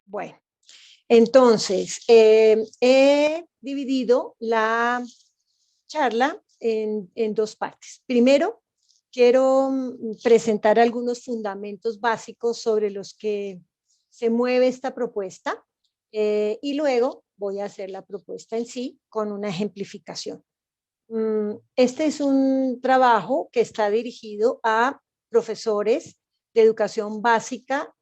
Bueno, entonces, he dividido la charla en dos partes. Primero, quiero presentar algunos fundamentos básicos sobre los que se mueve esta propuesta y luego voy a hacer la propuesta en sí con una ejemplificación. Este es un trabajo que está dirigido a profesores de educación básica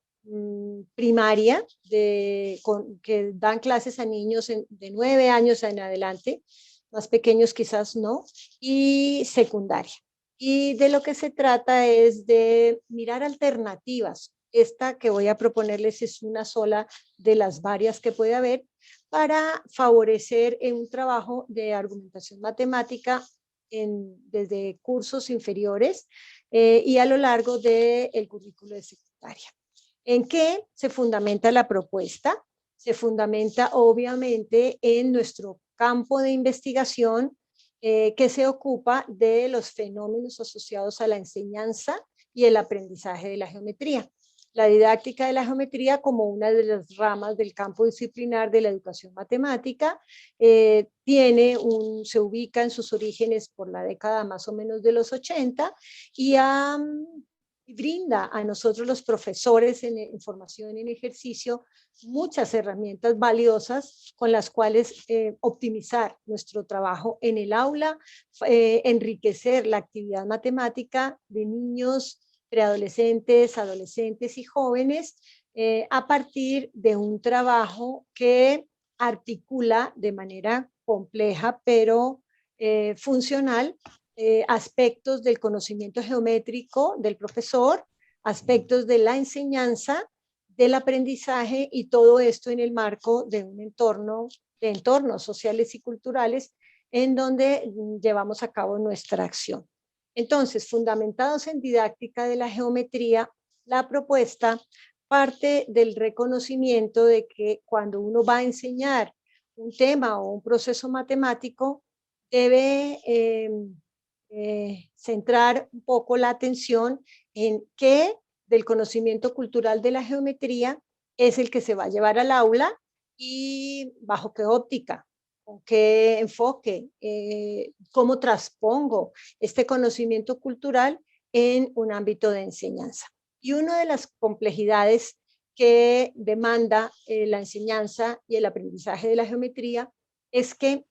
primaria que dan clases a niños de 9 años en adelante, más pequeños quizás no, y secundaria. Y de lo que se trata es de mirar alternativas. Esta que voy a proponerles es una sola de las varias que puede haber para favorecer un trabajo de argumentación matemática desde cursos inferiores y a lo largo del currículo de secundaria. ¿En qué se fundamenta la propuesta? Se fundamenta obviamente en nuestro campo de investigación que se ocupa de los fenómenos asociados a la enseñanza y el aprendizaje de la geometría. La didáctica de la geometría como una de las ramas del campo disciplinar de la educación matemática se ubica en sus orígenes por la década más o menos de los 80 y brinda a nosotros los profesores en formación en ejercicio muchas herramientas valiosas con las cuales optimizar nuestro trabajo en el aula, enriquecer la actividad matemática de niños, preadolescentes, adolescentes y jóvenes a partir de un trabajo que articula de manera compleja pero funcional aspectos del conocimiento geométrico del profesor, aspectos de la enseñanza, del aprendizaje y todo esto en el marco de un entorno, de entornos sociales y culturales en donde llevamos a cabo nuestra acción. Entonces, fundamentados en didáctica de la geometría, la propuesta parte del reconocimiento de que cuando uno va a enseñar un tema o un proceso matemático, debe centrar un poco la atención en qué del conocimiento cultural de la geometría es el que se va a llevar al aula y bajo qué óptica, con qué enfoque, cómo transpongo este conocimiento cultural en un ámbito de enseñanza. Y una de las complejidades que demanda la enseñanza y el aprendizaje de la geometría es que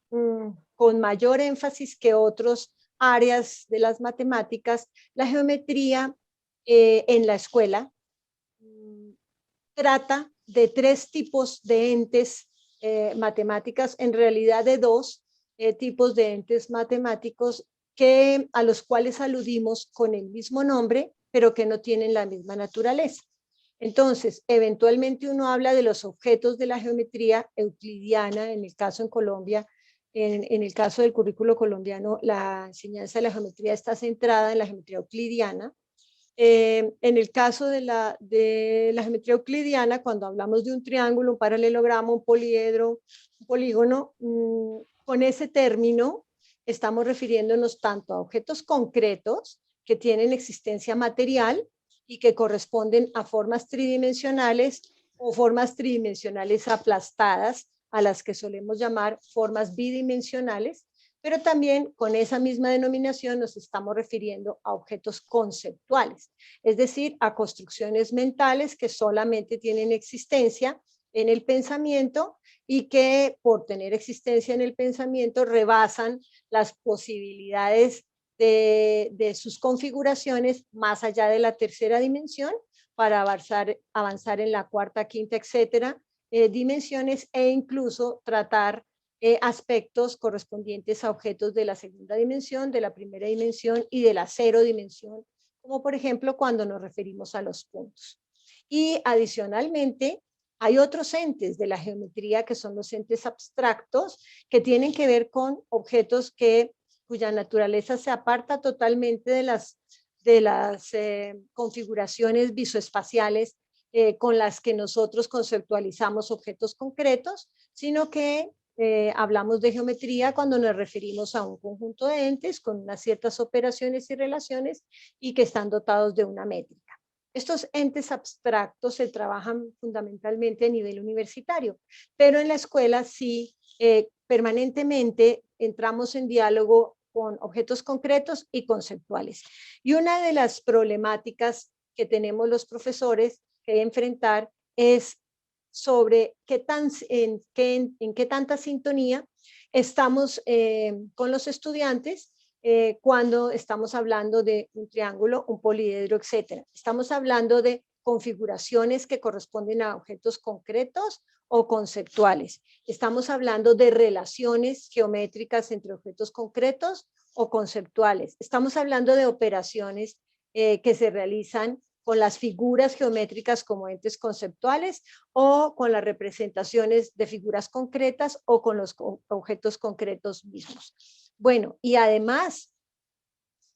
con mayor énfasis que otros áreas de las matemáticas, la geometría en la escuela trata de tres tipos de entes matemáticas, en realidad de dos tipos de entes matemáticos a los cuales aludimos con el mismo nombre, pero que no tienen la misma naturaleza. Entonces, eventualmente uno habla de los objetos de la geometría euclidiana, en el caso en Colombia, en el caso del currículo colombiano, la enseñanza de la geometría está centrada en la geometría euclidiana. En el caso de la geometría euclidiana, cuando hablamos de un triángulo, un paralelogramo, un poliedro, un polígono, con ese término estamos refiriéndonos tanto a objetos concretos que tienen existencia material y que corresponden a formas tridimensionales o formas tridimensionales aplastadas, a las que solemos llamar formas bidimensionales, pero también con esa misma denominación nos estamos refiriendo a objetos conceptuales, es decir, a construcciones mentales que solamente tienen existencia en el pensamiento y que por tener existencia en el pensamiento rebasan las posibilidades de sus configuraciones más allá de la tercera dimensión para avanzar en la cuarta, quinta, etcétera, dimensiones e incluso tratar aspectos correspondientes a objetos de la segunda dimensión, de la primera dimensión y de la cero dimensión, como por ejemplo cuando nos referimos a los puntos. Y adicionalmente, hay otros entes de la geometría que son los entes abstractos que tienen que ver con objetos cuya naturaleza se aparta totalmente de las configuraciones visoespaciales con las que nosotros conceptualizamos objetos concretos, sino que hablamos de geometría cuando nos referimos a un conjunto de entes con unas ciertas operaciones y relaciones y que están dotados de una métrica. Estos entes abstractos se trabajan fundamentalmente a nivel universitario, pero en la escuela sí, permanentemente entramos en diálogo con objetos concretos y conceptuales. Y una de las problemáticas que tenemos los profesores que enfrentar es sobre en qué tanta sintonía estamos con los estudiantes cuando estamos hablando de un triángulo, un poliedro, etcétera. Estamos hablando de configuraciones que corresponden a objetos concretos o conceptuales. Estamos hablando de relaciones geométricas entre objetos concretos o conceptuales. Estamos hablando de operaciones que se realizan con las figuras geométricas como entes conceptuales o con las representaciones de figuras concretas o con los objetos concretos mismos. Bueno, y además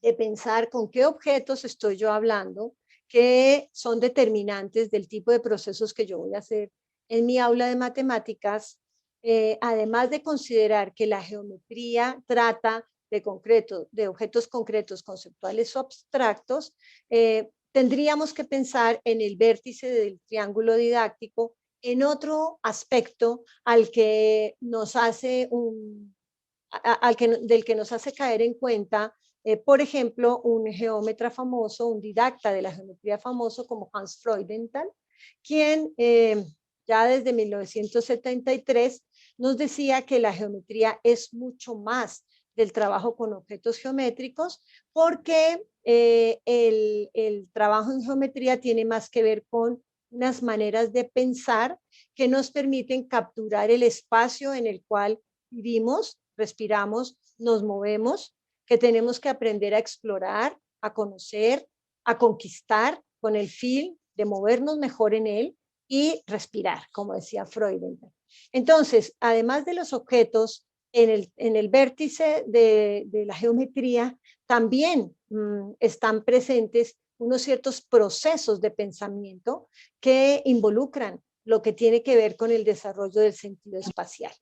de pensar con qué objetos estoy yo hablando, que son determinantes del tipo de procesos que yo voy a hacer en mi aula de matemáticas, además de considerar que la geometría trata de objetos concretos, conceptuales o abstractos, tendríamos que pensar en el vértice del triángulo didáctico en otro aspecto al que nos hace del que nos hace caer en cuenta, por ejemplo, un geómetra famoso, un didacta de la geometría famoso como Hans Freudenthal, quien ya desde 1973 nos decía que la geometría es mucho más del trabajo con objetos geométricos, porque el trabajo en geometría tiene más que ver con unas maneras de pensar que nos permiten capturar el espacio en el cual vivimos, respiramos, nos movemos, que tenemos que aprender a explorar, a conocer, a conquistar con el fin de movernos mejor en él y respirar, como decía Freud. Entonces, además de los objetos, en el vértice de la geometría también están presentes unos ciertos procesos de pensamiento que involucran lo que tiene que ver con el desarrollo del sentido espacial.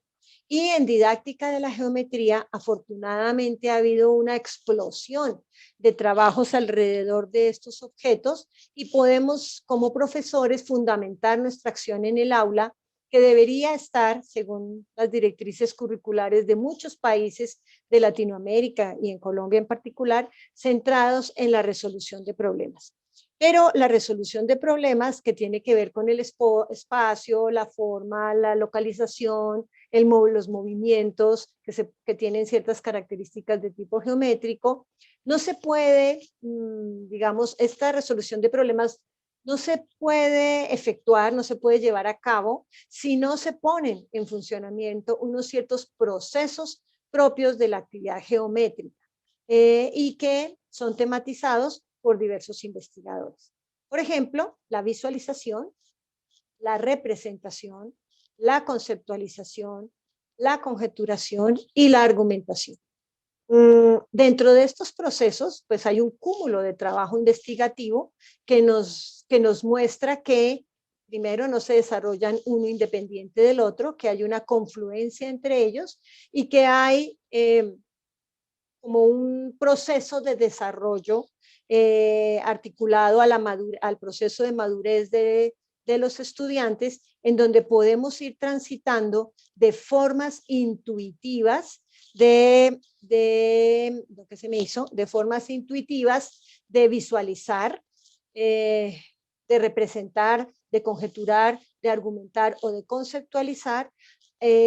Y en didáctica de la geometría, afortunadamente ha habido una explosión de trabajos alrededor de estos objetos y podemos, como profesores, fundamentar nuestra acción en el aula, que debería estar, según las directrices curriculares de muchos países de Latinoamérica y en Colombia en particular, centrados en la resolución de problemas. Pero la resolución de problemas que tiene que ver con el espacio, la forma, la localización, los movimientos que tienen ciertas características de tipo geométrico, no se puede, digamos, esta resolución de problemas no se puede efectuar, no se puede llevar a cabo si no se ponen en funcionamiento unos ciertos procesos propios de la actividad geométrica y que son tematizados por diversos investigadores. Por ejemplo, la visualización, la representación, la conceptualización, la conjeturación y la argumentación. Dentro de estos procesos, pues hay un cúmulo de trabajo investigativo que nos muestra que primero no se desarrollan uno independiente del otro, que hay una confluencia entre ellos y que hay como un proceso de desarrollo articulado a al proceso de madurez de los estudiantes, en donde podemos ir transitando de formas intuitivas lo que se me hizo, de formas intuitivas de visualizar, de representar, de conjeturar, de argumentar o de conceptualizar,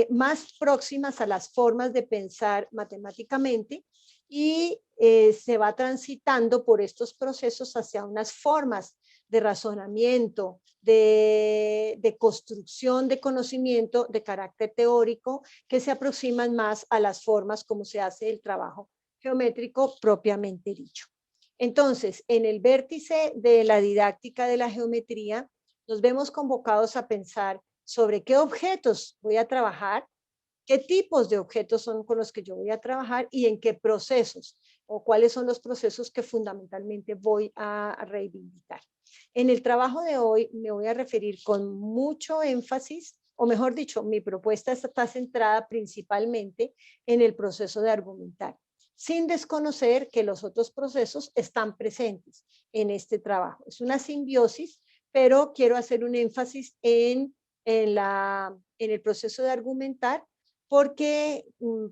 más próximas a las formas de pensar matemáticamente y se va transitando por estos procesos hacia unas formas de razonamiento, de construcción de conocimiento de carácter teórico que se aproximan más a las formas como se hace el trabajo geométrico propiamente dicho. Entonces, en el vértice de la didáctica de la geometría, nos vemos convocados a pensar sobre qué objetos voy a trabajar, qué tipos de objetos son con los que yo voy a trabajar y en qué procesos o cuáles son los procesos que fundamentalmente voy a reivindicar. En el trabajo de hoy me voy a referir con mucho énfasis, o mejor dicho, mi propuesta está centrada principalmente en el proceso de argumentar. sin desconocer que los otros procesos están presentes en este trabajo. Es una simbiosis, pero quiero hacer un énfasis en el proceso de argumentar, porque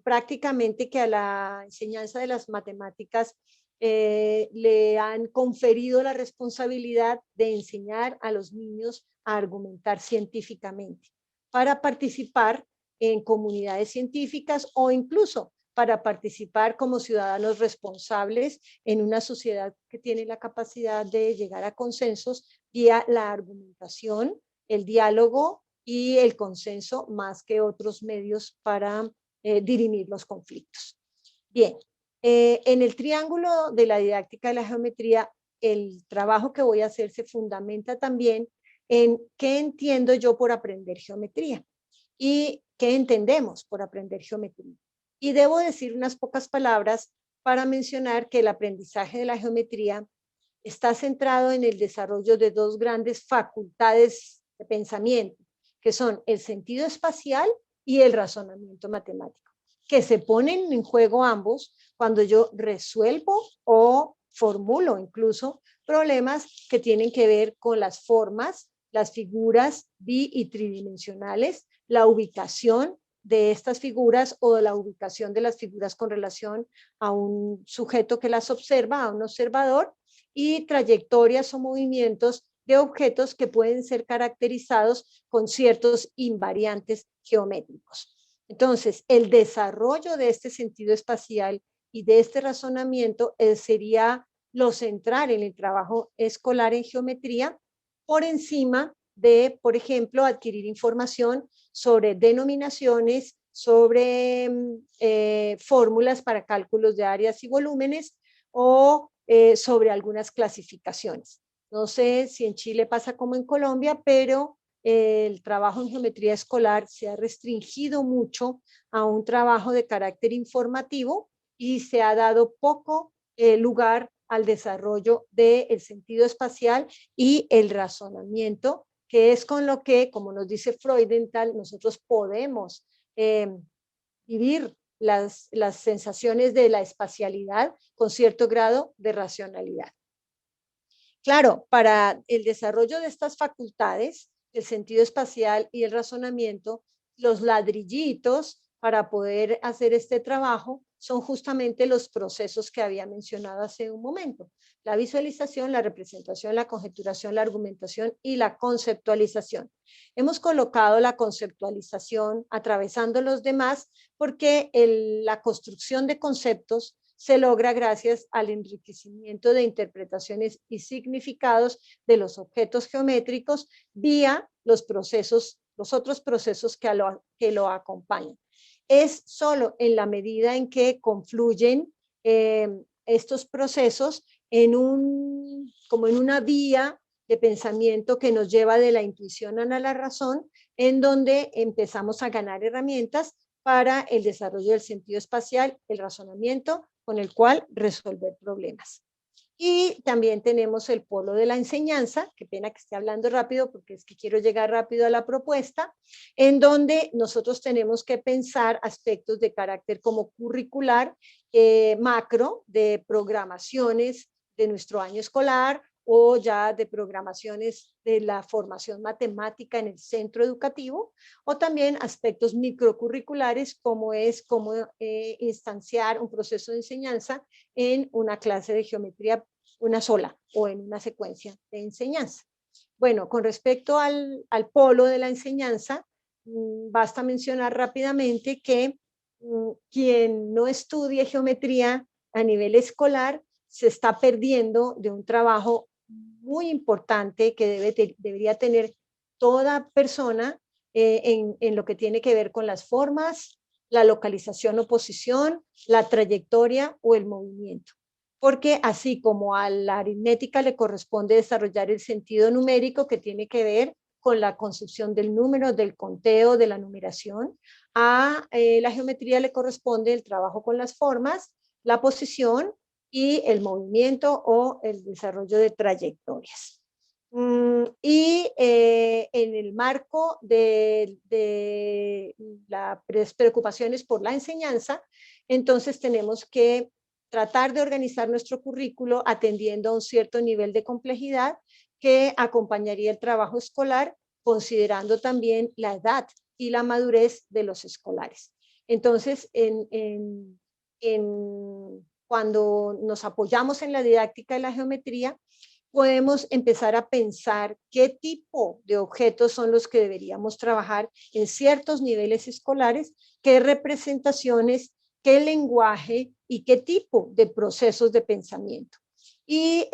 prácticamente que a la enseñanza de las matemáticas le han conferido la responsabilidad de enseñar a los niños a argumentar científicamente para participar en comunidades científicas o incluso para participar como ciudadanos responsables en una sociedad que tiene la capacidad de llegar a consensos vía la argumentación, el diálogo y el consenso, más que otros medios para dirimir los conflictos. Bien, en el triángulo de la didáctica de la geometría, el trabajo que voy a hacer se fundamenta también en qué entiendo yo por aprender geometría y qué entendemos por aprender geometría. Y debo decir unas pocas palabras para mencionar que el aprendizaje de la geometría está centrado en el desarrollo de dos grandes facultades de pensamiento, que son el sentido espacial y el razonamiento matemático, que se ponen en juego ambos cuando yo resuelvo o formulo incluso problemas que tienen que ver con las formas, las figuras bi y tridimensionales, la ubicación de estas figuras o de la ubicación de las figuras con relación a un sujeto que las observa, a un observador, y trayectorias o movimientos de objetos que pueden ser caracterizados con ciertos invariantes geométricos. Entonces, el desarrollo de este sentido espacial y de este razonamiento sería lo central en el trabajo escolar en geometría, por encima de, por ejemplo, adquirir información sobre denominaciones, sobre fórmulas para cálculos de áreas y volúmenes o sobre algunas clasificaciones. No sé si en Chile pasa como en Colombia, pero el trabajo en geometría escolar se ha restringido mucho a un trabajo de carácter informativo y se ha dado poco lugar al desarrollo del sentido espacial y el razonamiento, que es con lo que, como nos dice Freudenthal, nosotros podemos vivir las sensaciones de la espacialidad con cierto grado de racionalidad. Claro, para el desarrollo de estas facultades, el sentido espacial y el razonamiento, los ladrillitos para poder hacer este trabajo son justamente los procesos que había mencionado hace un momento: la visualización, la representación, la conjeturación, la argumentación y la conceptualización. Hemos colocado la conceptualización atravesando los demás porque la construcción de conceptos se logra gracias al enriquecimiento de interpretaciones y significados de los objetos geométricos vía los procesos, los otros procesos que lo acompañan. Es solo en la medida en que confluyen estos procesos como en una vía de pensamiento que nos lleva de la intuición a la razón, en donde empezamos a ganar herramientas para el desarrollo del sentido espacial, el razonamiento, con el cual resolver problemas. Y también tenemos el polo de la enseñanza, qué pena que esté hablando rápido porque es que quiero llegar rápido a la propuesta, en donde nosotros tenemos que pensar aspectos de carácter como curricular, macro, de programaciones de nuestro año escolar o ya de programaciones de la formación matemática en el centro educativo, o también aspectos microcurriculares como es cómo instanciar un proceso de enseñanza en una clase de geometría, una sola, o en una secuencia de enseñanza. Bueno, con respecto al polo de la enseñanza, basta mencionar rápidamente que quien no estudie geometría a nivel escolar se está perdiendo de un trabajo muy importante que debería tener toda persona en lo que tiene que ver con las formas, la localización o posición, la trayectoria o el movimiento. Porque así como a la aritmética le corresponde desarrollar el sentido numérico que tiene que ver con la construcción del número, del conteo, de la numeración, a la geometría le corresponde el trabajo con las formas, la posición y el movimiento o el desarrollo de trayectorias. Y en el marco de las preocupaciones por la enseñanza, entonces tenemos que tratar de organizar nuestro currículo atendiendo a un cierto nivel de complejidad que acompañaría el trabajo escolar, considerando también la edad y la madurez de los escolares. Entonces, cuando nos apoyamos en la didáctica de la geometría, podemos empezar a pensar qué tipo de objetos son los que deberíamos trabajar en ciertos niveles escolares, qué representaciones, qué lenguaje y qué tipo de procesos de pensamiento. Y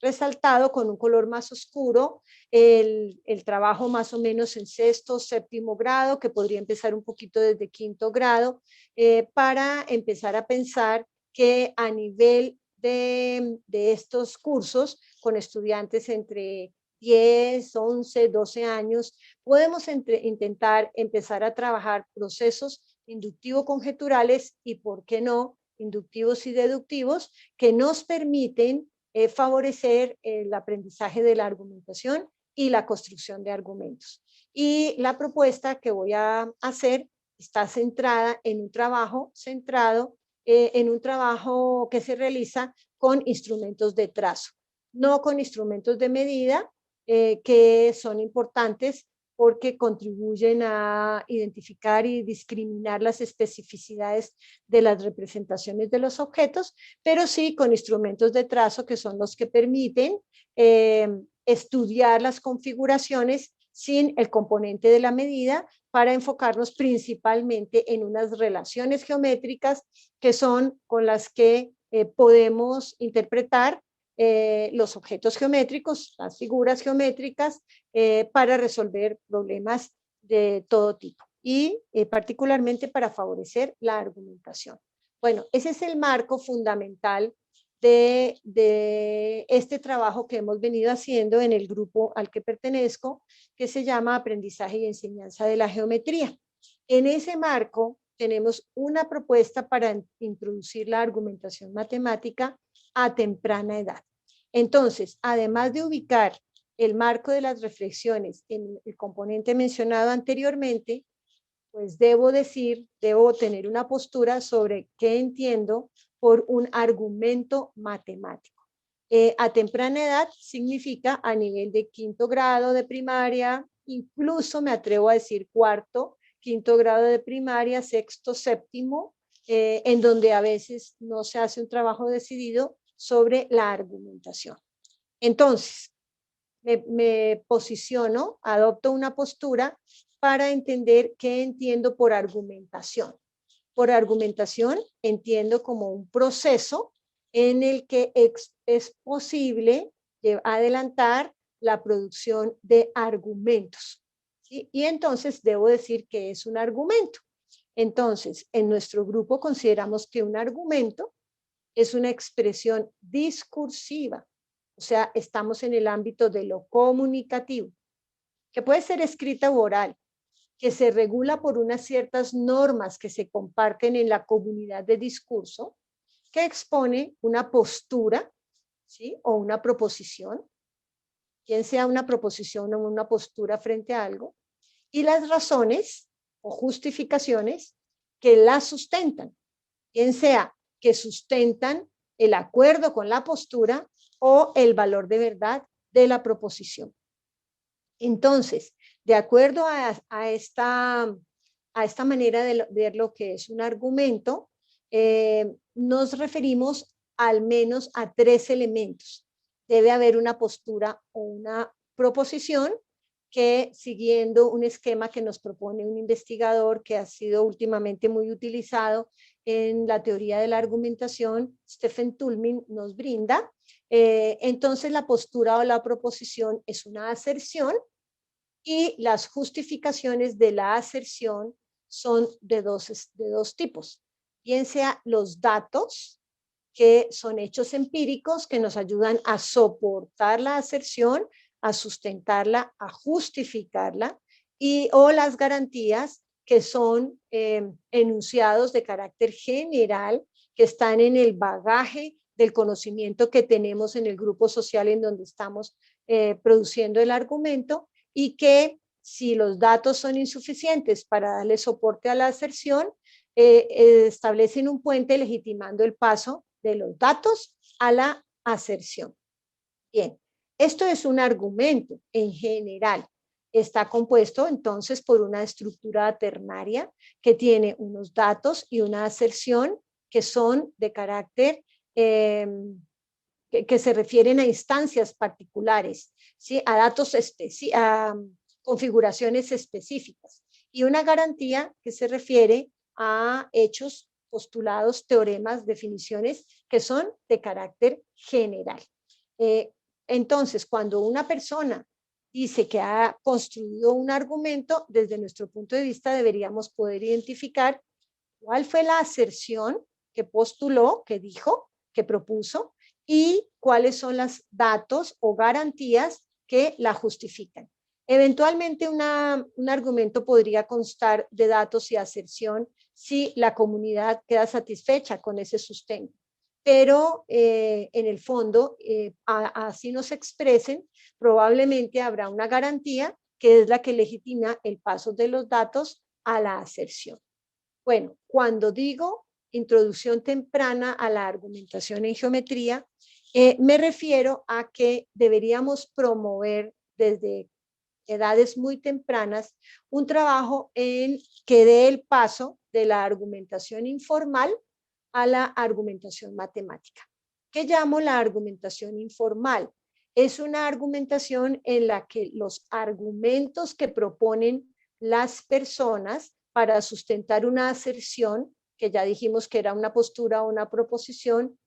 resaltado con un color más oscuro el trabajo más o menos en sexto, séptimo grado, que podría empezar un poquito desde quinto grado, para empezar a pensar que a nivel de estos cursos con estudiantes entre 10, 11, 12 años, podemos intentar empezar a trabajar procesos inductivo-conjeturales y, ¿por qué no?, inductivos y deductivos que nos permiten favorecer el aprendizaje de la argumentación y la construcción de argumentos. Y la propuesta que voy a hacer está centrada en un trabajo centrado en un trabajo que se realiza con instrumentos de trazo, no con instrumentos de medida, que son importantes porque contribuyen a identificar y discriminar las especificidades de las representaciones de los objetos, pero sí con instrumentos de trazo que son los que permiten estudiar las configuraciones sin el componente de la medida, para enfocarnos principalmente en unas relaciones geométricas que son con las que podemos interpretar los objetos geométricos, las figuras geométricas, para resolver problemas de todo tipo y particularmente para favorecer la argumentación. Bueno, ese es el marco fundamental de este trabajo que hemos venido haciendo en el grupo al que pertenezco, que se llama Aprendizaje y Enseñanza de la Geometría. En ese marco tenemos una propuesta para introducir la argumentación matemática a temprana edad. Entonces, además de ubicar el marco de las reflexiones en el componente mencionado anteriormente, pues debo tener una postura sobre qué entiendo por un argumento matemático. A temprana edad significa a nivel de quinto grado de primaria, incluso me atrevo a decir cuarto, quinto grado de primaria, sexto, séptimo, en donde a veces no se hace un trabajo decidido sobre la argumentación. Entonces, me posiciono, adopto una postura para entender qué entiendo por argumentación. Por argumentación entiendo como un proceso en el que es posible adelantar la producción de argumentos, ¿sí? Y entonces debo decir que es un argumento. Entonces, en nuestro grupo consideramos que un argumento es una expresión discursiva, o sea, estamos en el ámbito de lo comunicativo, que puede ser escrita u oral, que se regula por unas ciertas normas que se comparten en la comunidad de discurso, que expone una postura, ¿sí?, o una proposición, bien sea una proposición o una postura frente a algo, y las razones o justificaciones que la sustentan, bien sea que sustentan el acuerdo con la postura o el valor de verdad de la proposición. Entonces, de acuerdo a esta manera de ver lo que es un argumento, nos referimos al menos a tres elementos. Debe haber una postura o una proposición que, siguiendo un esquema que nos propone un investigador que ha sido últimamente muy utilizado en la teoría de la argumentación, Stephen Toulmin nos brinda. Entonces, la postura o la proposición es una aserción y las justificaciones de la aserción son de dos tipos. Bien sea los datos, que son hechos empíricos que nos ayudan a soportar la aserción, a sustentarla, a justificarla, o las garantías, que son enunciados de carácter general que están en el bagaje del conocimiento que tenemos en el grupo social en donde estamos produciendo el argumento, y que si los datos son insuficientes para darle soporte a la aserción, establecen un puente legitimando el paso de los datos a la aserción. Bien, esto es un argumento en general. Está compuesto entonces por una estructura ternaria que tiene unos datos y una aserción que son de carácter que se refieren a instancias particulares, ¿sí? A datos a configuraciones específicas, y una garantía que se refiere a hechos, postulados, teoremas, definiciones que son de carácter general. Entonces, cuando una persona dice que ha construido un argumento, desde nuestro punto de vista deberíamos poder identificar cuál fue la aserción que postuló, que dijo, que propuso, y cuáles son los datos o garantías que la justifican. Eventualmente un argumento podría constar de datos y aserción si la comunidad queda satisfecha con ese sustento. Pero en el fondo, así nos expresen, probablemente habrá una garantía que es la que legitima el paso de los datos a la aserción. Bueno, cuando digo introducción temprana a la argumentación en geometría, me refiero a que deberíamos promover desde edades muy tempranas un trabajo en que dé el paso de la argumentación informal a la argumentación matemática. ¿Qué llamo la argumentación informal? Es una argumentación en la que los argumentos que proponen las personas para sustentar una aserción, que ya dijimos que era una postura o una proposición,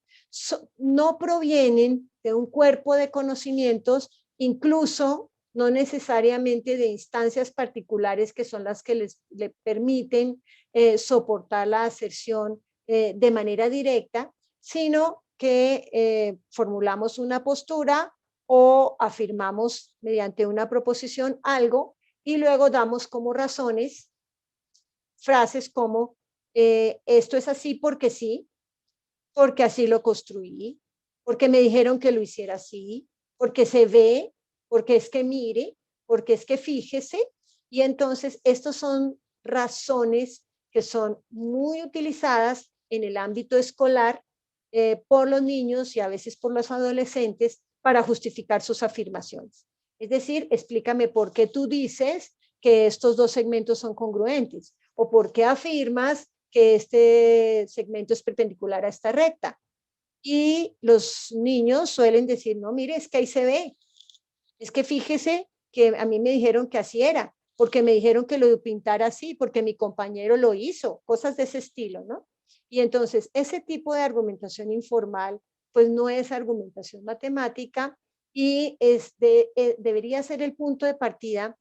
no provienen de un cuerpo de conocimientos, incluso no necesariamente de instancias particulares que son las que le permiten soportar la aserción de manera directa, sino que formulamos una postura o afirmamos mediante una proposición algo y luego damos como razones frases como esto es así porque sí, porque así lo construí, porque me dijeron que lo hiciera así, porque se ve, porque es que mire, porque es que fíjese. Y entonces estos son razones que son muy utilizadas en el ámbito escolar por los niños y a veces por los adolescentes para justificar sus afirmaciones. Es decir, explícame por qué tú dices que estos dos segmentos son congruentes o por qué afirmas que este segmento es perpendicular a esta recta. Y los niños suelen decir, no, mire, es que ahí se ve. Es que fíjese que a mí me dijeron que así era, porque me dijeron que lo pintara así, porque mi compañero lo hizo, cosas de ese estilo, ¿no? Y entonces, ese tipo de argumentación informal, pues no es argumentación matemática y debería ser el punto de partida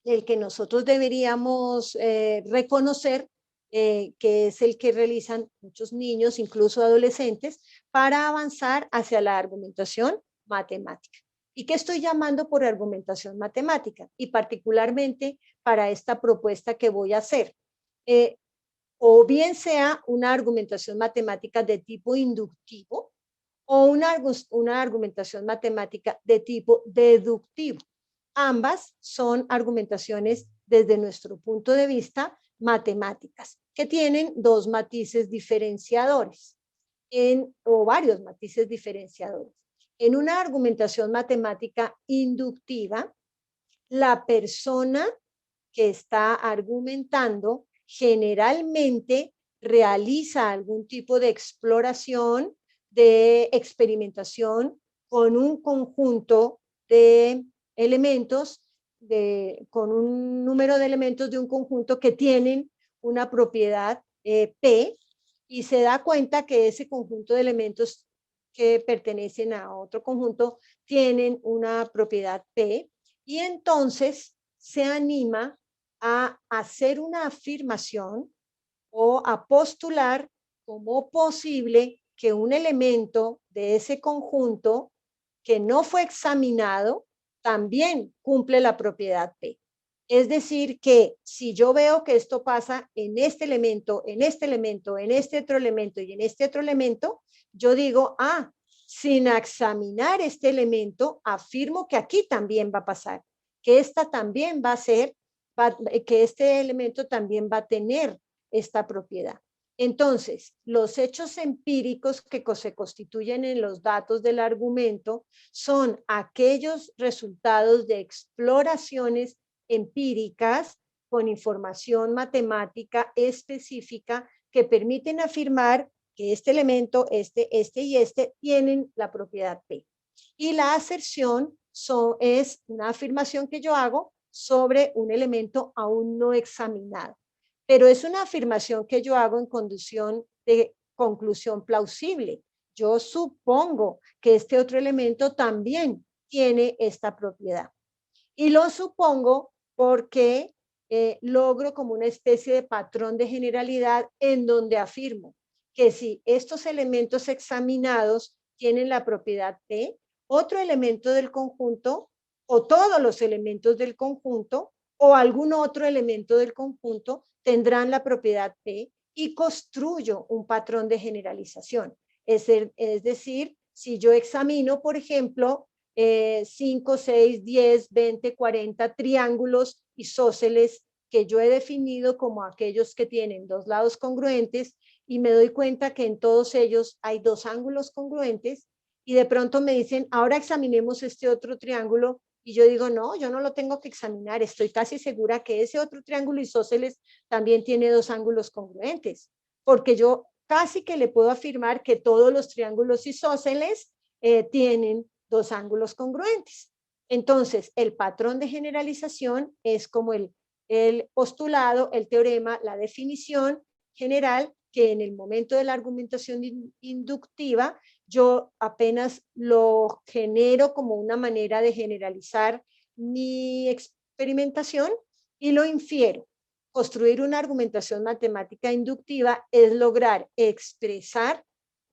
el que nosotros deberíamos reconocer que es el que realizan muchos niños, incluso adolescentes, para avanzar hacia la argumentación matemática. ¿Y qué estoy llamando por argumentación matemática? Y particularmente para esta propuesta que voy a hacer. O bien sea una argumentación matemática de tipo inductivo o una argumentación matemática de tipo deductivo. Ambas son argumentaciones desde nuestro punto de vista matemáticas, que tienen dos matices diferenciadores o varios matices diferenciadores. En una argumentación matemática inductiva, la persona que está argumentando generalmente realiza algún tipo de exploración, de experimentación con un conjunto de elementos, con un número de elementos de un conjunto que tienen una propiedad P, y se da cuenta que ese conjunto de elementos que pertenecen a otro conjunto tienen una propiedad P, y entonces se anima a hacer una afirmación o a postular como posible que un elemento de ese conjunto que no fue examinado también cumple la propiedad P. Es decir, que si yo veo que esto pasa en este elemento, en este elemento, en este otro elemento y en este otro elemento, yo digo, sin examinar este elemento, afirmo que aquí también va a pasar, que esta también va a ser, que este elemento también va a tener esta propiedad. Entonces, los hechos empíricos que se constituyen en los datos del argumento son aquellos resultados de exploraciones empíricas con información matemática específica que permiten afirmar que este elemento, este y este, tienen la propiedad P. Y la aserción es una afirmación que yo hago sobre un elemento aún no examinado. Pero es una afirmación que yo hago en condición de conclusión plausible. Yo supongo que este otro elemento también tiene esta propiedad. Y lo supongo porque logro como una especie de patrón de generalidad en donde afirmo que si estos elementos examinados tienen la propiedad P, otro elemento del conjunto o todos los elementos del conjunto o algún otro elemento del conjunto tendrán la propiedad P y construyo un patrón de generalización. Es decir, si yo examino, por ejemplo, 5, 6, 10, 20, 40 triángulos isósceles que yo he definido como aquellos que tienen dos lados congruentes y me doy cuenta que en todos ellos hay dos ángulos congruentes y de pronto me dicen, ahora examinemos este otro triángulo y yo digo, no, yo no lo tengo que examinar, estoy casi segura que ese otro triángulo isósceles también tiene dos ángulos congruentes, porque yo casi que le puedo afirmar que todos los triángulos isósceles tienen dos ángulos congruentes. Entonces, el patrón de generalización es como el postulado, el teorema, la definición general que en el momento de la argumentación inductiva yo apenas lo genero como una manera de generalizar mi experimentación y lo infiero. Construir una argumentación matemática inductiva es lograr expresar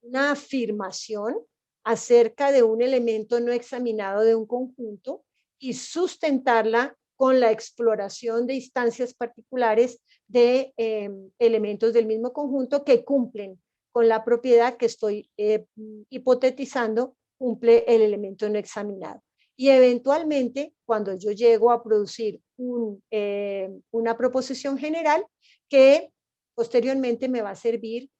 una afirmación acerca de un elemento no examinado de un conjunto y sustentarla con la exploración de instancias particulares de elementos del mismo conjunto que cumplen con la propiedad que estoy hipotetizando, cumple el elemento no examinado. Y eventualmente, cuando yo llego a producir una proposición general que posteriormente me va a servir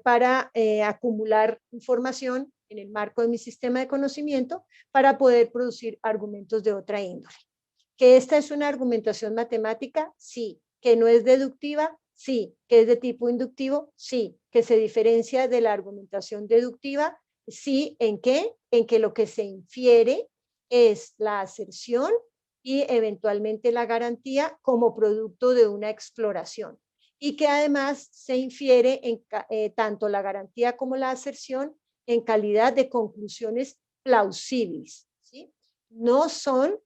para acumular información en el marco de mi sistema de conocimiento para poder producir argumentos de otra índole. ¿Que esta es una argumentación matemática? Sí. ¿Que no es deductiva? Sí. ¿Que es de tipo inductivo? Sí. ¿Que se diferencia de la argumentación deductiva? Sí. ¿En qué? En que lo que se infiere es la aserción y eventualmente la garantía como producto de una exploración. Y que además se infiere tanto la garantía como la aserción en calidad de conclusiones plausibles, ¿sí? No son,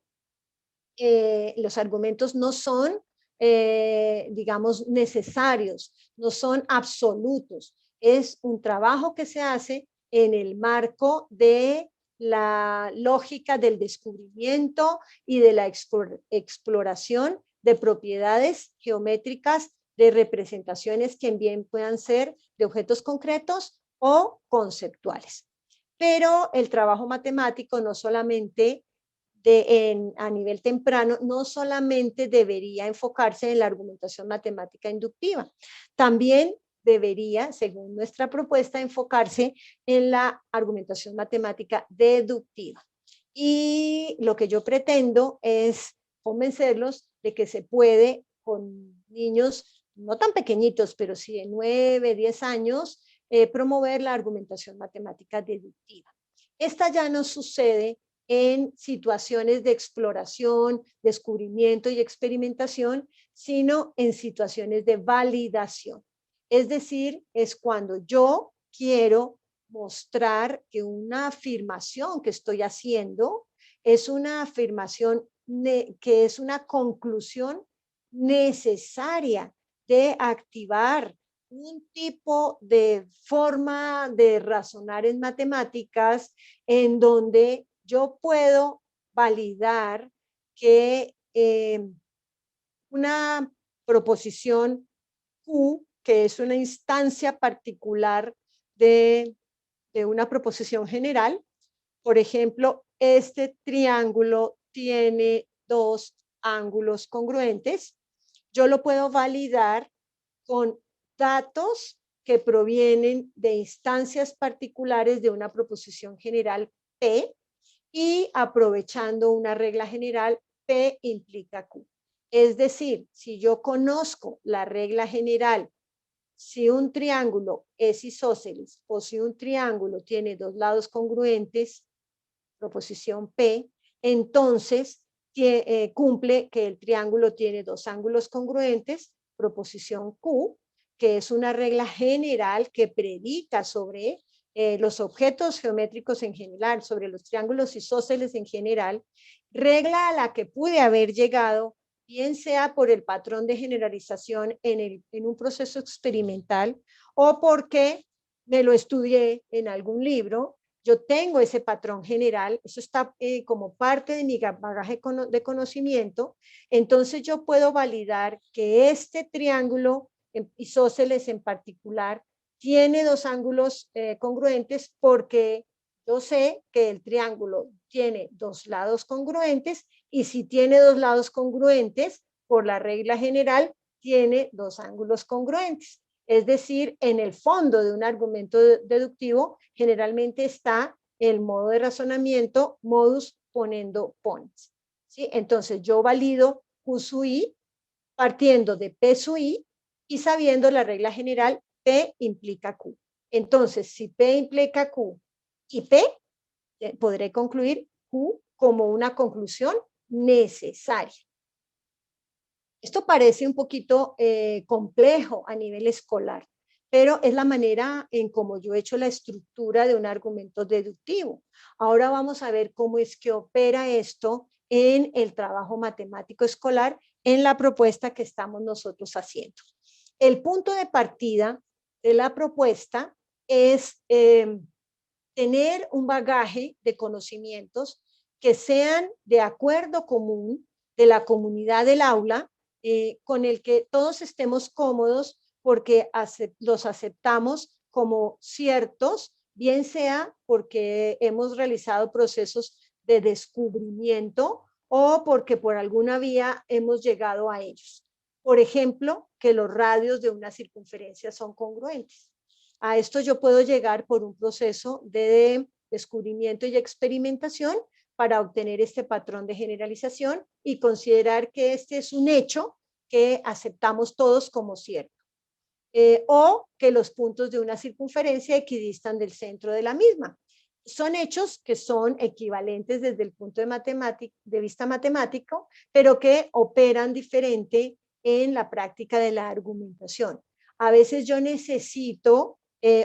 los argumentos no son, digamos, necesarios, no son absolutos. Es un trabajo que se hace en el marco de la lógica del descubrimiento y de la exploración de propiedades geométricas de representaciones que bien puedan ser de objetos concretos o conceptuales. Pero el trabajo matemático no solamente a nivel temprano, no solamente debería enfocarse en la argumentación matemática inductiva, también debería, según nuestra propuesta, enfocarse en la argumentación matemática deductiva. Y lo que yo pretendo es convencerlos de que se puede con niños no tan pequeñitos, pero sí de 9, 10 años, promover la argumentación matemática deductiva. Esta ya no sucede en situaciones de exploración, descubrimiento y experimentación, sino en situaciones de validación. Es decir, es cuando yo quiero mostrar que una afirmación que estoy haciendo es una afirmación que es una conclusión necesaria de activar un tipo de forma de razonar en matemáticas en donde yo puedo validar que una proposición Q, que es una instancia particular de una proposición general, por ejemplo, este triángulo tiene dos ángulos congruentes, yo lo puedo validar con datos que provienen de instancias particulares de una proposición general P y aprovechando una regla general, P implica Q. Es decir, si yo conozco la regla general, si un triángulo es isósceles o si un triángulo tiene dos lados congruentes, proposición P, entonces cumple que el triángulo tiene dos ángulos congruentes, proposición Q, que es una regla general que predica sobre los objetos geométricos en general, sobre los triángulos isósceles en general, regla a la que pude haber llegado, bien sea por el patrón de generalización en un proceso experimental o porque me lo estudié en algún libro. Yo tengo ese patrón general, eso está como parte de mi bagaje de conocimiento, entonces yo puedo validar que este triángulo isósceles en particular tiene dos ángulos congruentes porque yo sé que el triángulo tiene dos lados congruentes y si tiene dos lados congruentes, por la regla general, tiene dos ángulos congruentes. Es decir, en el fondo de un argumento deductivo generalmente está el modo de razonamiento modus ponendo pones. ¿Sí? Entonces yo valido Q sub I partiendo de P sub I y sabiendo la regla general P implica Q. Entonces, si P implica Q y P, podré concluir Q como una conclusión necesaria. Esto parece un poquito complejo a nivel escolar, pero es la manera en cómo yo he hecho la estructura de un argumento deductivo. Ahora vamos a ver cómo es que opera esto en el trabajo matemático escolar en la propuesta que estamos nosotros haciendo. El punto de partida de la propuesta es tener un bagaje de conocimientos que sean de acuerdo común de la comunidad del aula, con el que todos estemos cómodos porque los aceptamos como ciertos, bien sea porque hemos realizado procesos de descubrimiento o porque por alguna vía hemos llegado a ellos. Por ejemplo, que los radios de una circunferencia son congruentes. A esto yo puedo llegar por un proceso de descubrimiento y experimentación para obtener este patrón de generalización y considerar que este es un hecho que aceptamos todos como cierto. O que los puntos de una circunferencia equidistan del centro de la misma. Son hechos que son equivalentes desde el punto de vista matemático, pero que operan diferente en la práctica de la argumentación. A veces yo necesito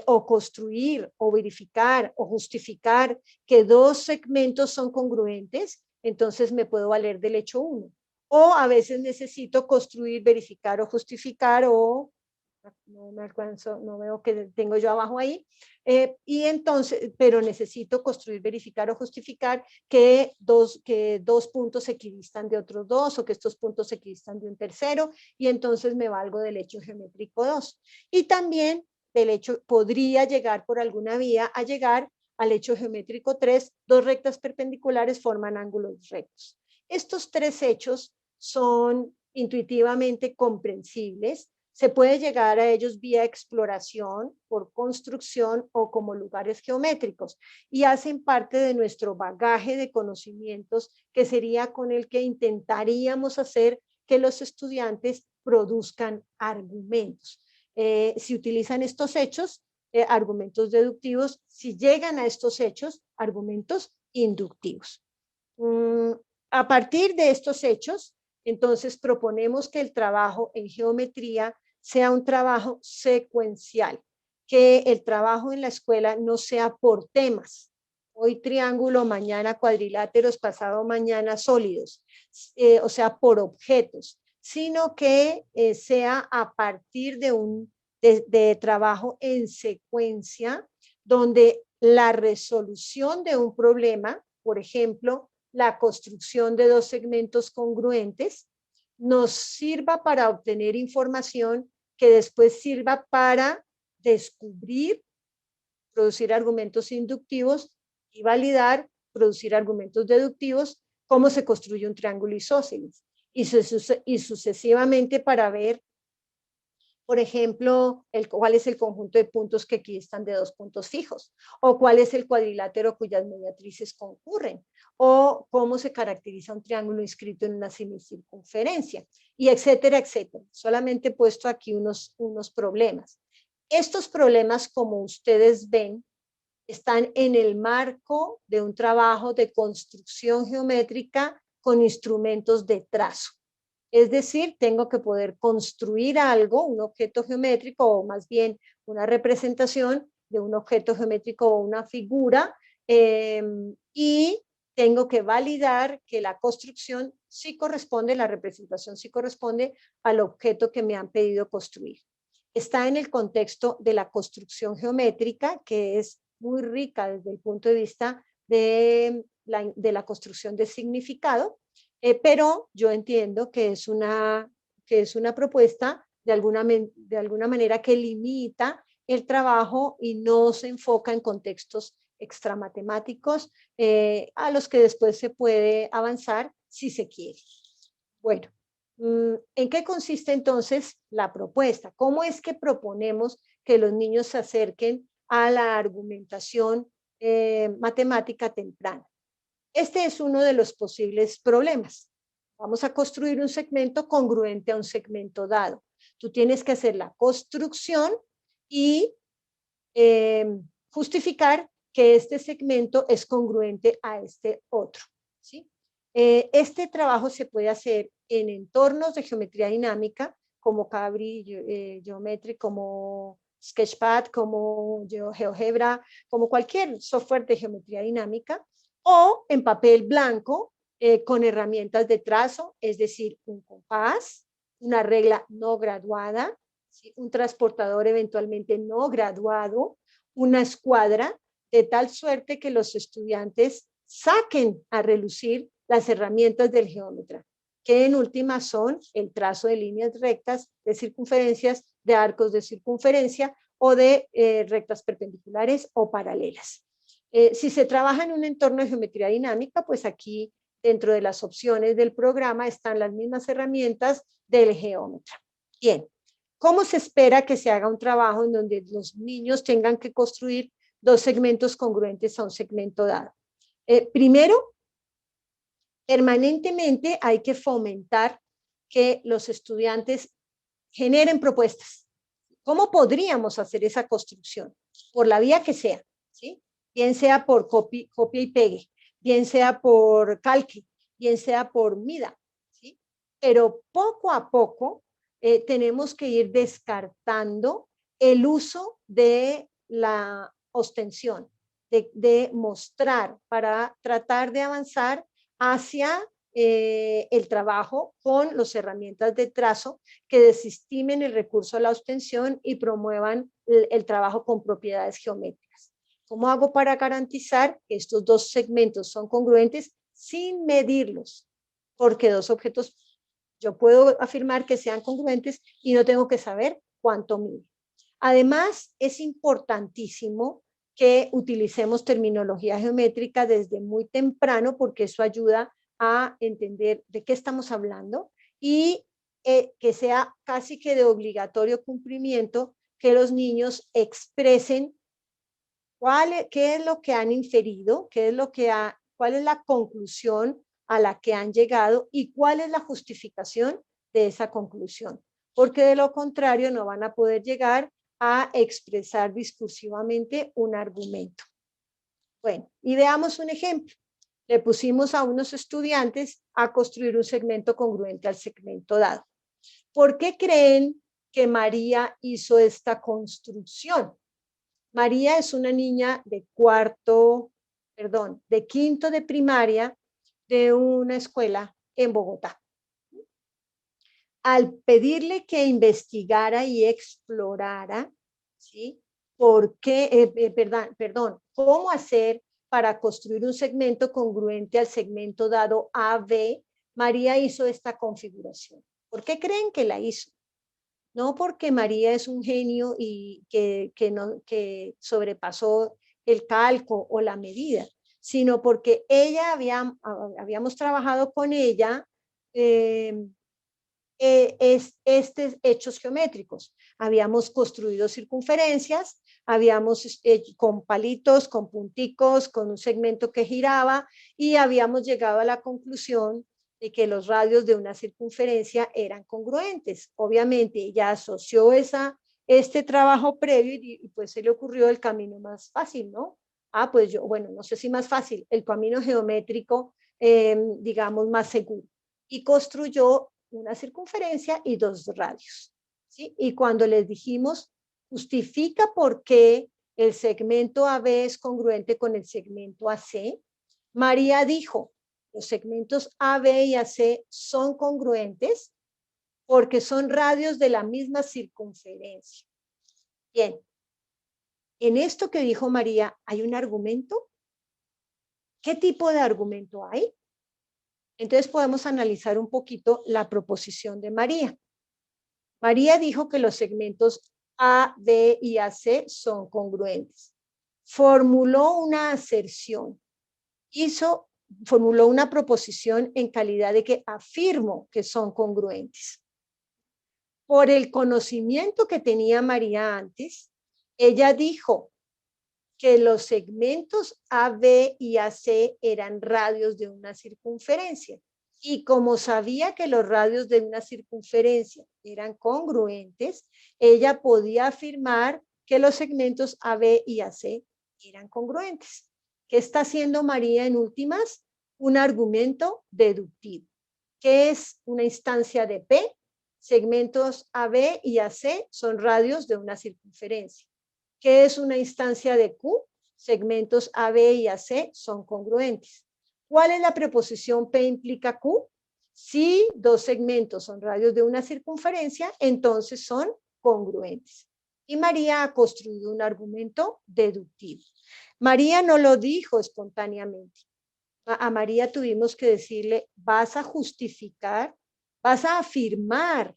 o construir o verificar o justificar que dos segmentos son congruentes, entonces me puedo valer del hecho 1. O a veces necesito construir, verificar o justificar o no me alcanzo, no veo que tengo yo abajo ahí, y entonces, pero necesito construir, verificar o justificar que dos puntos equidistan de otros dos o que estos puntos equidistan de un tercero, y entonces me valgo del hecho geométrico 2. Y también del hecho, podría llegar por alguna vía a llegar al hecho geométrico 3, dos rectas perpendiculares forman ángulos rectos. Estos tres hechos son intuitivamente comprensibles. Se puede llegar a ellos vía exploración, por construcción o como lugares geométricos y hacen parte de nuestro bagaje de conocimientos que sería con el que intentaríamos hacer que los estudiantes produzcan argumentos. Si utilizan estos hechos, argumentos deductivos, si llegan a estos hechos, argumentos inductivos. A partir de estos hechos, entonces proponemos que el trabajo en geometría sea un trabajo secuencial, que el trabajo en la escuela no sea por temas. Hoy triángulo, mañana cuadriláteros, pasado mañana sólidos, o sea, por objetos, sino que sea a partir de trabajo en secuencia, donde la resolución de un problema, por ejemplo, la construcción de dos segmentos congruentes, nos sirva para obtener información que después sirva para descubrir, producir argumentos inductivos y validar, producir argumentos deductivos, cómo se construye un triángulo isósceles y sucesivamente para ver Por ejemplo, cuál es el conjunto de puntos que aquí están de dos puntos fijos, o cuál es el cuadrilátero cuyas mediatrices concurren, o cómo se caracteriza un triángulo inscrito en una semicircunferencia, y etcétera, etcétera. Solamente he puesto aquí unos problemas. Estos problemas, como ustedes ven, están en el marco de un trabajo de construcción geométrica con instrumentos de trazo. Es decir, tengo que poder construir algo, un objeto geométrico, o más bien una representación de un objeto geométrico o una figura, y tengo que validar que la construcción sí corresponde, la representación sí corresponde al objeto que me han pedido construir. Está en el contexto de la construcción geométrica, que es muy rica desde el punto de vista de la construcción de significado, pero yo entiendo que es una propuesta de alguna manera que limita el trabajo y no se enfoca en contextos extramatemáticos, a los que después se puede avanzar si se quiere. Bueno, ¿en qué consiste entonces la propuesta? ¿Cómo es que proponemos que los niños se acerquen a la argumentación matemática temprana? Este es uno de los posibles problemas. Vamos a construir un segmento congruente a un segmento dado. Tú tienes que hacer la construcción y justificar que este segmento es congruente a este otro, ¿sí? Este trabajo se puede hacer en entornos de geometría dinámica, como Cabri Geometry, como Sketchpad, como GeoGebra, como cualquier software de geometría dinámica, o en papel blanco, con herramientas de trazo, es decir, un compás, una regla no graduada, ¿sí? Un transportador eventualmente no graduado, una escuadra, de tal suerte que los estudiantes saquen a relucir las herramientas del geómetra, que en última son el trazo de líneas rectas, de circunferencias, de arcos de circunferencia o de rectas perpendiculares o paralelas. Si se trabaja en un entorno de geometría dinámica, pues aquí dentro de las opciones del programa están las mismas herramientas del geómetra. Bien, ¿cómo se espera que se haga un trabajo en donde los niños tengan que construir dos segmentos congruentes a un segmento dado? Primero, permanentemente hay que fomentar que los estudiantes generen propuestas. ¿Cómo podríamos hacer esa construcción? Por la vía que sea, ¿sí? Bien sea por copia y pegue, bien sea por calque, bien sea por mida, ¿sí? Pero poco a poco tenemos que ir descartando el uso de la ostensión, de mostrar para tratar de avanzar hacia el trabajo con las herramientas de trazo que desestimen el recurso a la ostensión y promuevan el trabajo con propiedades geométricas. ¿Cómo hago para garantizar que estos dos segmentos son congruentes sin medirlos? Porque dos objetos, yo puedo afirmar que sean congruentes y no tengo que saber cuánto mide. Además, es importantísimo que utilicemos terminología geométrica desde muy temprano, porque eso ayuda a entender de qué estamos hablando, y que sea casi que de obligatorio cumplimiento que los niños expresen qué es lo que han inferido, cuál es la conclusión a la que han llegado y cuál es la justificación de esa conclusión, porque de lo contrario no van a poder llegar a expresar discursivamente un argumento. Bueno, y veamos un ejemplo. Le pusimos a unos estudiantes a construir un segmento congruente al segmento dado. ¿Por qué creen que María hizo esta construcción? María es una niña de quinto de primaria de una escuela en Bogotá. Al pedirle que investigara y explorara, ¿sí? ¿Cómo hacer para construir un segmento congruente al segmento dado AB? María hizo esta configuración. ¿Por qué creen que la hizo? No porque María es un genio y que sobrepasó el calco o la medida, sino porque habíamos trabajado con ella hechos geométricos. Habíamos construido circunferencias, habíamos con palitos, con punticos, con un segmento que giraba y habíamos llegado a la conclusión de que los radios de una circunferencia eran congruentes. Obviamente ella asoció este trabajo previo y pues se le ocurrió el camino más fácil, ¿no? Pues yo, bueno, no sé si más fácil, el camino geométrico, digamos, más seguro. Y construyó una circunferencia y dos radios, ¿sí? Y cuando les dijimos, justifica por qué el segmento AB es congruente con el segmento AC, María dijo, los segmentos AB y AC son congruentes porque son radios de la misma circunferencia. Bien, en esto que dijo María, ¿hay un argumento? ¿Qué tipo de argumento hay? Entonces podemos analizar un poquito la proposición de María. María dijo que los segmentos A, B y AC son congruentes. Formuló una aserción, formuló una proposición en calidad de que afirmo que son congruentes. Por el conocimiento que tenía María antes, ella dijo que los segmentos AB y AC eran radios de una circunferencia. Y como sabía que los radios de una circunferencia eran congruentes, ella podía afirmar que los segmentos AB y AC eran congruentes. ¿Qué está haciendo María en últimas? Un argumento deductivo. ¿Qué es una instancia de P? Segmentos AB y AC son radios de una circunferencia. ¿Qué es una instancia de Q? Segmentos AB y AC son congruentes. ¿Cuál es la preposición P implica Q? Si dos segmentos son radios de una circunferencia, entonces son congruentes. Y María ha construido un argumento deductivo. María no lo dijo espontáneamente. A María tuvimos que decirle, vas a justificar, vas a afirmar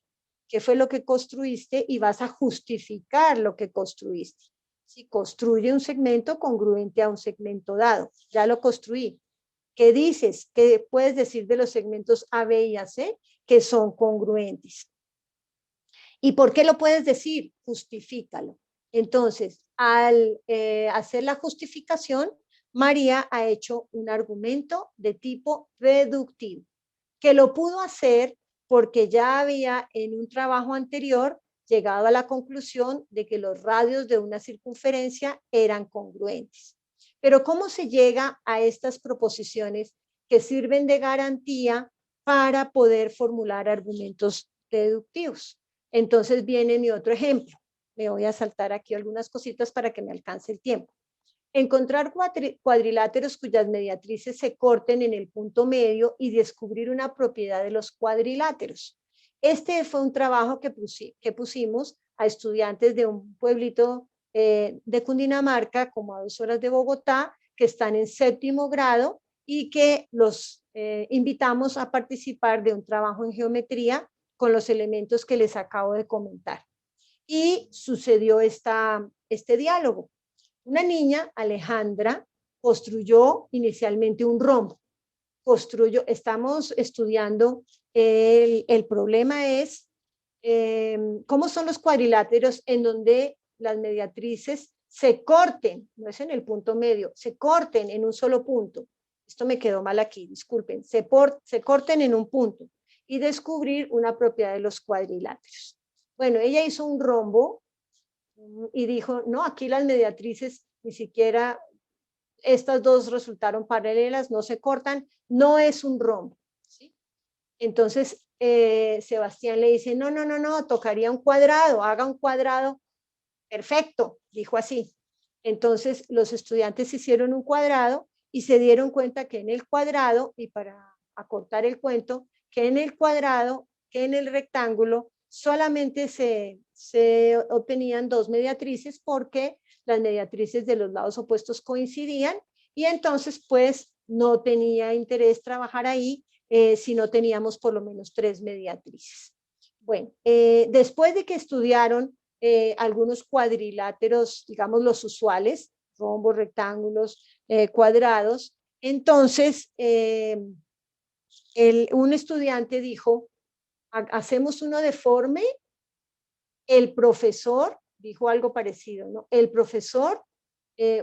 qué fue lo que construiste y vas a justificar lo que construiste. Si construye un segmento congruente a un segmento dado, ya lo construí. ¿Qué dices? ¿Qué puedes decir de los segmentos A, B y AC? Que son congruentes. ¿Y por qué lo puedes decir? Justifícalo. Entonces, al hacer la justificación, María ha hecho un argumento de tipo deductivo, que lo pudo hacer porque ya había en un trabajo anterior llegado a la conclusión de que los radios de una circunferencia eran congruentes. Pero ¿cómo se llega a estas proposiciones que sirven de garantía para poder formular argumentos deductivos? Entonces viene mi otro ejemplo. Me voy a saltar aquí algunas cositas para que me alcance el tiempo. Encontrar cuadriláteros cuyas mediatrices se corten en el punto medio y descubrir una propiedad de los cuadriláteros. Este fue un trabajo que pusimos a estudiantes de un pueblito de Cundinamarca, como a 2 horas de Bogotá, que están en 7º grado y que los invitamos a participar de un trabajo en geometría con los elementos que les acabo de comentar. Y sucedió este diálogo. Una niña, Alejandra, construyó inicialmente un rombo. Estamos estudiando, el problema es cómo son los cuadriláteros en donde las mediatrices se corten, no es en el punto medio, se corten en un solo punto. Esto me quedó mal aquí, disculpen, se corten en un punto y descubrir una propiedad de los cuadriláteros. Bueno, ella hizo un rombo y dijo, no, aquí las mediatrices ni siquiera, estas dos resultaron paralelas, no se cortan, no es un rombo, ¿sí? Entonces, Sebastián le dice, no, no, no, no, tocaría un cuadrado, haga un cuadrado, perfecto, dijo así. Entonces, los estudiantes hicieron un cuadrado y se dieron cuenta que en el cuadrado, y para acortar el cuento, que en el cuadrado, que en el rectángulo, solamente se obtenían dos mediatrices porque las mediatrices de los lados opuestos coincidían y entonces pues no tenía interés trabajar ahí si no teníamos por lo menos 3 mediatrices. Bueno, después de que estudiaron algunos cuadriláteros, digamos los usuales, rombos, rectángulos, cuadrados, entonces un estudiante dijo, hacemos uno deforme, el profesor dijo algo parecido, ¿no? El profesor,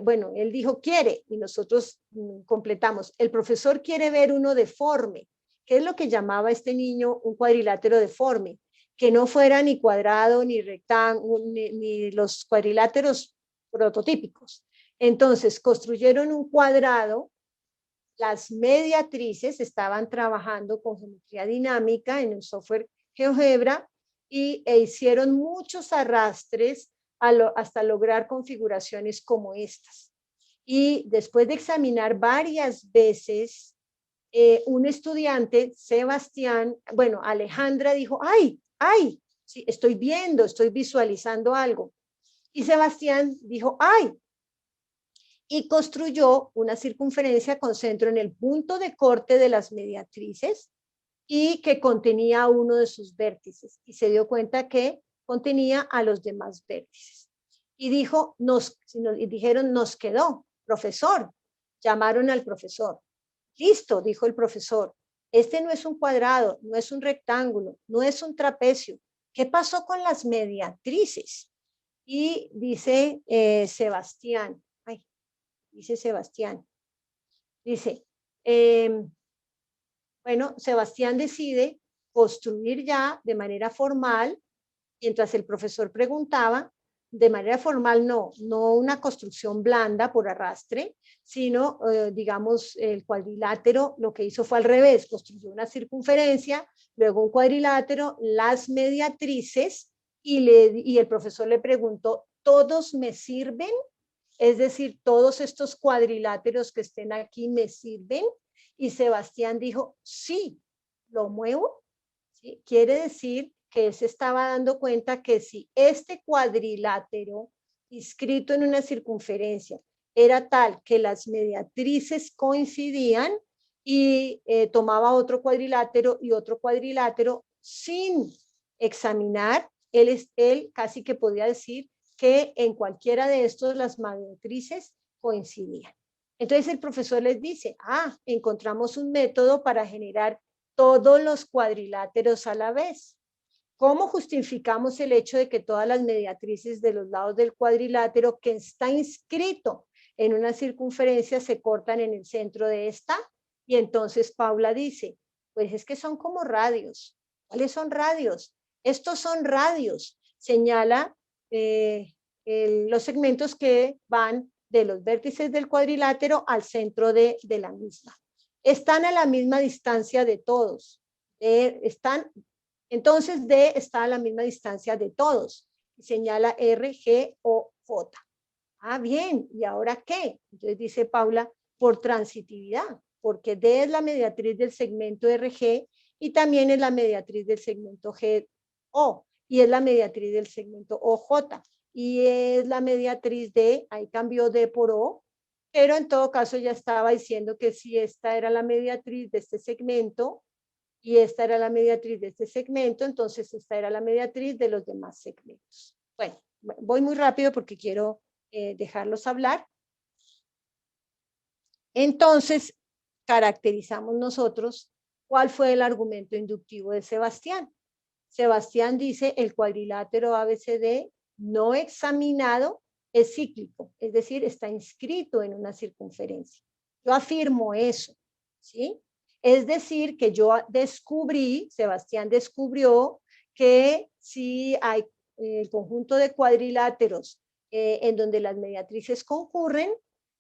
bueno, él dijo quiere y nosotros completamos. El profesor quiere ver uno deforme. ¿Qué es lo que llamaba este niño un cuadrilátero deforme? Que no fuera ni cuadrado, ni rectángulo, ni los cuadriláteros prototípicos. Entonces, construyeron un cuadrado. Las mediatrices estaban trabajando con geometría dinámica en el software GeoGebra e hicieron muchos arrastres hasta lograr configuraciones como estas. Y después de examinar varias veces, un estudiante, Sebastián, bueno, Alejandra dijo, ay, sí, estoy viendo, estoy visualizando algo. Y Sebastián dijo, ay, y construyó una circunferencia con centro en el punto de corte de las mediatrices y que contenía uno de sus vértices. Y se dio cuenta que contenía a los demás vértices. Y dijo, y dijeron, nos quedó, profesor. Llamaron al profesor. Listo, dijo el profesor. Este no es un cuadrado, no es un rectángulo, no es un trapecio. ¿Qué pasó con las mediatrices? Y dice Sebastián, dice, bueno, Sebastián decide construir ya de manera formal, mientras el profesor preguntaba, de manera formal no una construcción blanda por arrastre, sino, digamos, el cuadrilátero lo que hizo fue al revés, construyó una circunferencia, luego un cuadrilátero, las mediatrices, y el profesor le preguntó, ¿todos me sirven? Es decir, todos estos cuadriláteros que estén aquí me sirven. Y Sebastián dijo, sí, lo muevo. ¿Sí? Quiere decir que él se estaba dando cuenta que si este cuadrilátero inscrito en una circunferencia era tal que las mediatrices coincidían y tomaba otro cuadrilátero y otro cuadrilátero sin examinar, él casi que podía decir que en cualquiera de estos las mediatrices coincidían. Entonces el profesor les dice, encontramos un método para generar todos los cuadriláteros a la vez. ¿Cómo justificamos el hecho de que todas las mediatrices de los lados del cuadrilátero que está inscrito en una circunferencia se cortan en el centro de esta? Y entonces Paula dice, pues es que son como radios. ¿Cuáles son radios? Estos son radios. Señala los segmentos que van de los vértices del cuadrilátero al centro de la misma. Están a la misma distancia de todos. Entonces D está a la misma distancia de todos. Señala R, G o J. Bien, ¿y ahora qué? Entonces dice Paula, por transitividad, porque D es la mediatriz del segmento RG y también es la mediatriz del segmento GO y es la mediatriz del segmento OJ y es la mediatriz de, ahí cambió D por O, pero en todo caso ya estaba diciendo que si esta era la mediatriz de este segmento y esta era la mediatriz de este segmento, entonces esta era la mediatriz de los demás segmentos. Bueno, voy muy rápido porque quiero dejarlos hablar. Entonces, caracterizamos nosotros cuál fue el argumento inductivo de Sebastián. Sebastián dice el cuadrilátero ABCD no examinado es cíclico, es decir, está inscrito en una circunferencia. Yo afirmo eso, ¿sí? Es decir, que yo descubrí, Sebastián descubrió que si hay el conjunto de cuadriláteros en donde las mediatrices concurren,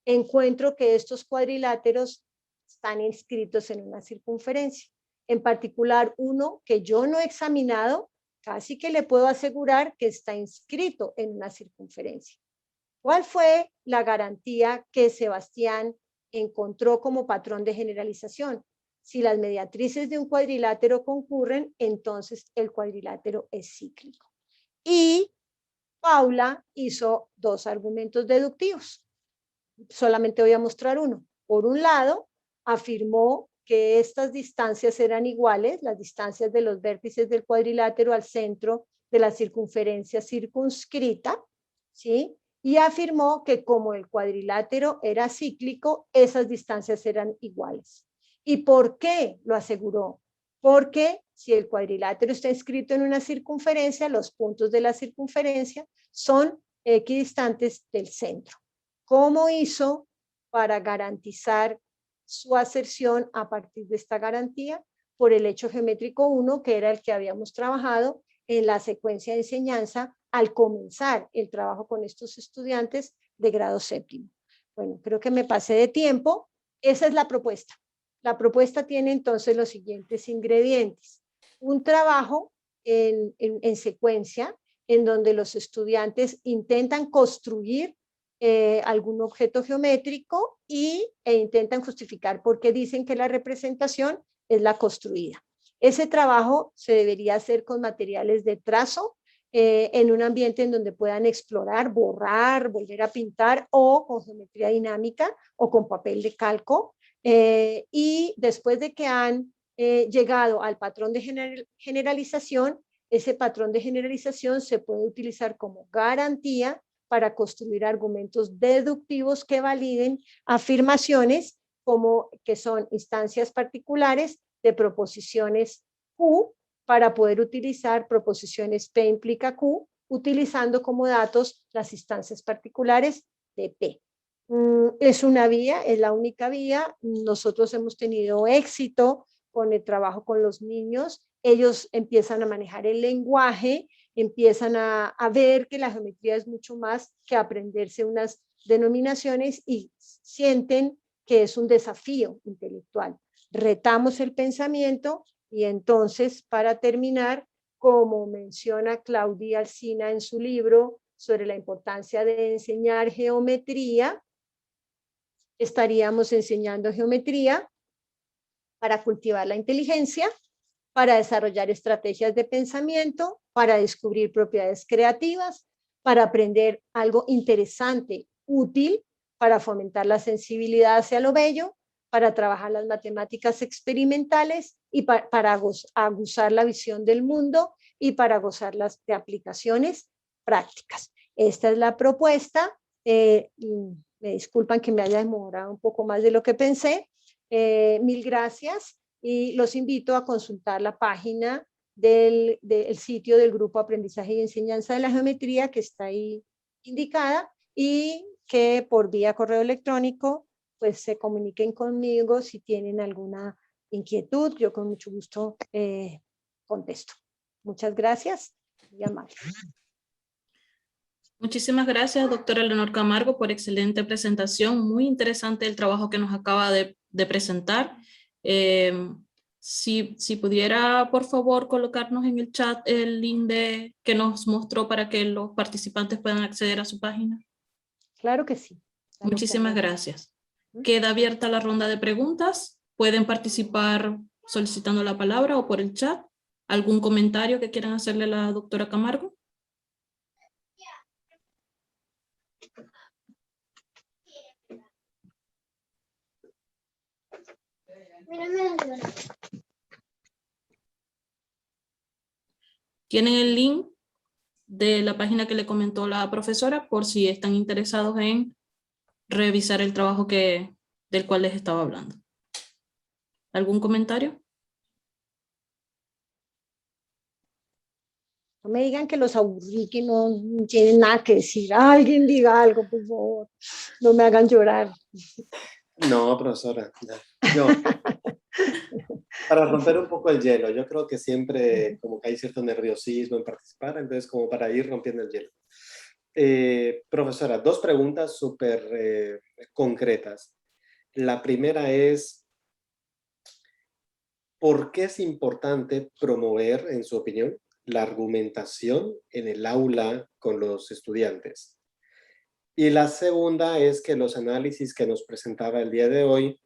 encuentro que estos cuadriláteros están inscritos en una circunferencia. En particular, uno que yo no he examinado, casi que le puedo asegurar que está inscrito en una circunferencia. ¿Cuál fue la garantía que Sebastián encontró como patrón de generalización? Si las mediatrices de un cuadrilátero concurren, entonces el cuadrilátero es cíclico. Y Paula hizo dos argumentos deductivos. Solamente voy a mostrar uno. Por un lado, afirmó que estas distancias eran iguales, las distancias de los vértices del cuadrilátero al centro de la circunferencia circunscrita, ¿sí? Y afirmó que como el cuadrilátero era cíclico, esas distancias eran iguales. ¿Y por qué lo aseguró? porque si el cuadrilátero está inscrito en una circunferencia, los puntos de la circunferencia son equidistantes del centro. ¿Cómo hizo para garantizar su aserción a partir de esta garantía? Por el hecho geométrico 1, que era el que habíamos trabajado en la secuencia de enseñanza al comenzar el trabajo con estos estudiantes de grado séptimo. Bueno, creo que me pasé de tiempo. Esa es la propuesta. La propuesta tiene entonces los siguientes ingredientes. Un trabajo en secuencia en donde los estudiantes intentan construir algún objeto geométrico e intentan justificar por qué dicen que la representación es la construida. Ese trabajo se debería hacer con materiales de trazo, en un ambiente en donde puedan explorar, borrar, volver a pintar, o con geometría dinámica o con papel de calco. Y después de que han llegado al patrón de generalización, ese patrón de generalización se puede utilizar como garantía para construir argumentos deductivos que validen afirmaciones como que son instancias particulares de proposiciones Q, para poder utilizar proposiciones P implica Q, utilizando como datos las instancias particulares de P. Es una vía, es la única vía. Nosotros hemos tenido éxito con el trabajo con los niños. Ellos empiezan a manejar el lenguaje, empiezan a ver que la geometría es mucho más que aprenderse unas denominaciones y sienten que es un desafío intelectual. Retamos el pensamiento y entonces, para terminar, como menciona Claudia Alsina en su libro sobre la importancia de enseñar geometría, estaríamos enseñando geometría para cultivar la inteligencia, para desarrollar estrategias de pensamiento, para descubrir propiedades creativas, para aprender algo interesante, útil, para fomentar la sensibilidad hacia lo bello, para trabajar las matemáticas experimentales y para aguzar la visión del mundo y para gozar las de aplicaciones prácticas. Esta es la propuesta. Me disculpan que me haya demorado un poco más de lo que pensé. Mil gracias y los invito a consultar la página del sitio del Grupo Aprendizaje y Enseñanza de la Geometría, que está ahí indicada, y que por vía correo electrónico pues se comuniquen conmigo si tienen alguna inquietud. Yo con mucho gusto contesto. Muchas gracias y amable. Muchísimas gracias, doctora Leonor Camargo, por excelente presentación. Muy interesante el trabajo que nos acaba de presentar. Si pudiera, por favor, colocarnos en el chat el link que nos mostró para que los participantes puedan acceder a su página. Claro que sí. Muchísimas gracias. Queda abierta la ronda de preguntas. Pueden participar solicitando la palabra o por el chat. ¿Algún comentario que quieran hacerle a la doctora Camargo? Tienen el link de la página que le comentó la profesora por si están interesados en revisar el trabajo del cual les estaba hablando. ¿Algún comentario? No me digan que los aburrí, que no tienen nada que decir. Alguien diga algo, por favor. No me hagan llorar. No, profesora. Yo, para romper un poco el hielo, yo creo que siempre como que hay cierto nerviosismo en participar, entonces como para ir rompiendo el hielo. Profesora, dos preguntas súper concretas. La primera es, ¿por qué es importante promover, en su opinión, la argumentación en el aula con los estudiantes? Y la segunda es que los análisis que nos presentaba el día de hoy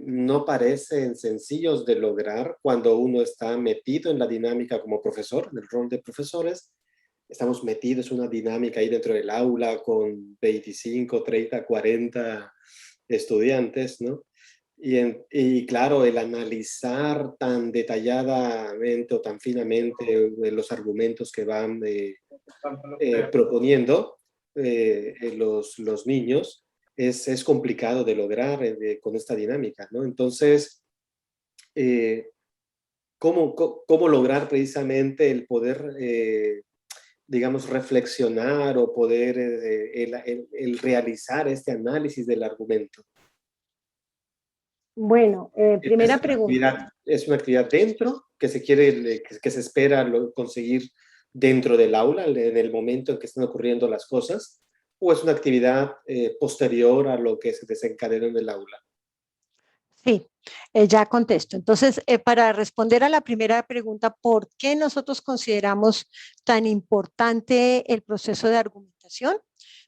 no parecen sencillos de lograr cuando uno está metido en la dinámica como profesor, en el rol de profesores. Estamos metidos en una dinámica ahí dentro del aula con 25, 30, 40 estudiantes, ¿no? Y claro, el analizar tan detalladamente o tan finamente los argumentos que van proponiendo los niños es complicado de lograr con esta dinámica, ¿no? Entonces, cómo lograr precisamente el poder, digamos, reflexionar o poder el realizar este análisis del argumento. Bueno, primera pregunta. ¿Es una actividad dentro que se quiere, que se espera conseguir dentro del aula, en el momento en que están ocurriendo las cosas? ¿O es una actividad posterior a lo que se desencadena en el aula? Sí, ya contesto. Entonces, para responder a la primera pregunta, ¿por qué nosotros consideramos tan importante el proceso de argumentación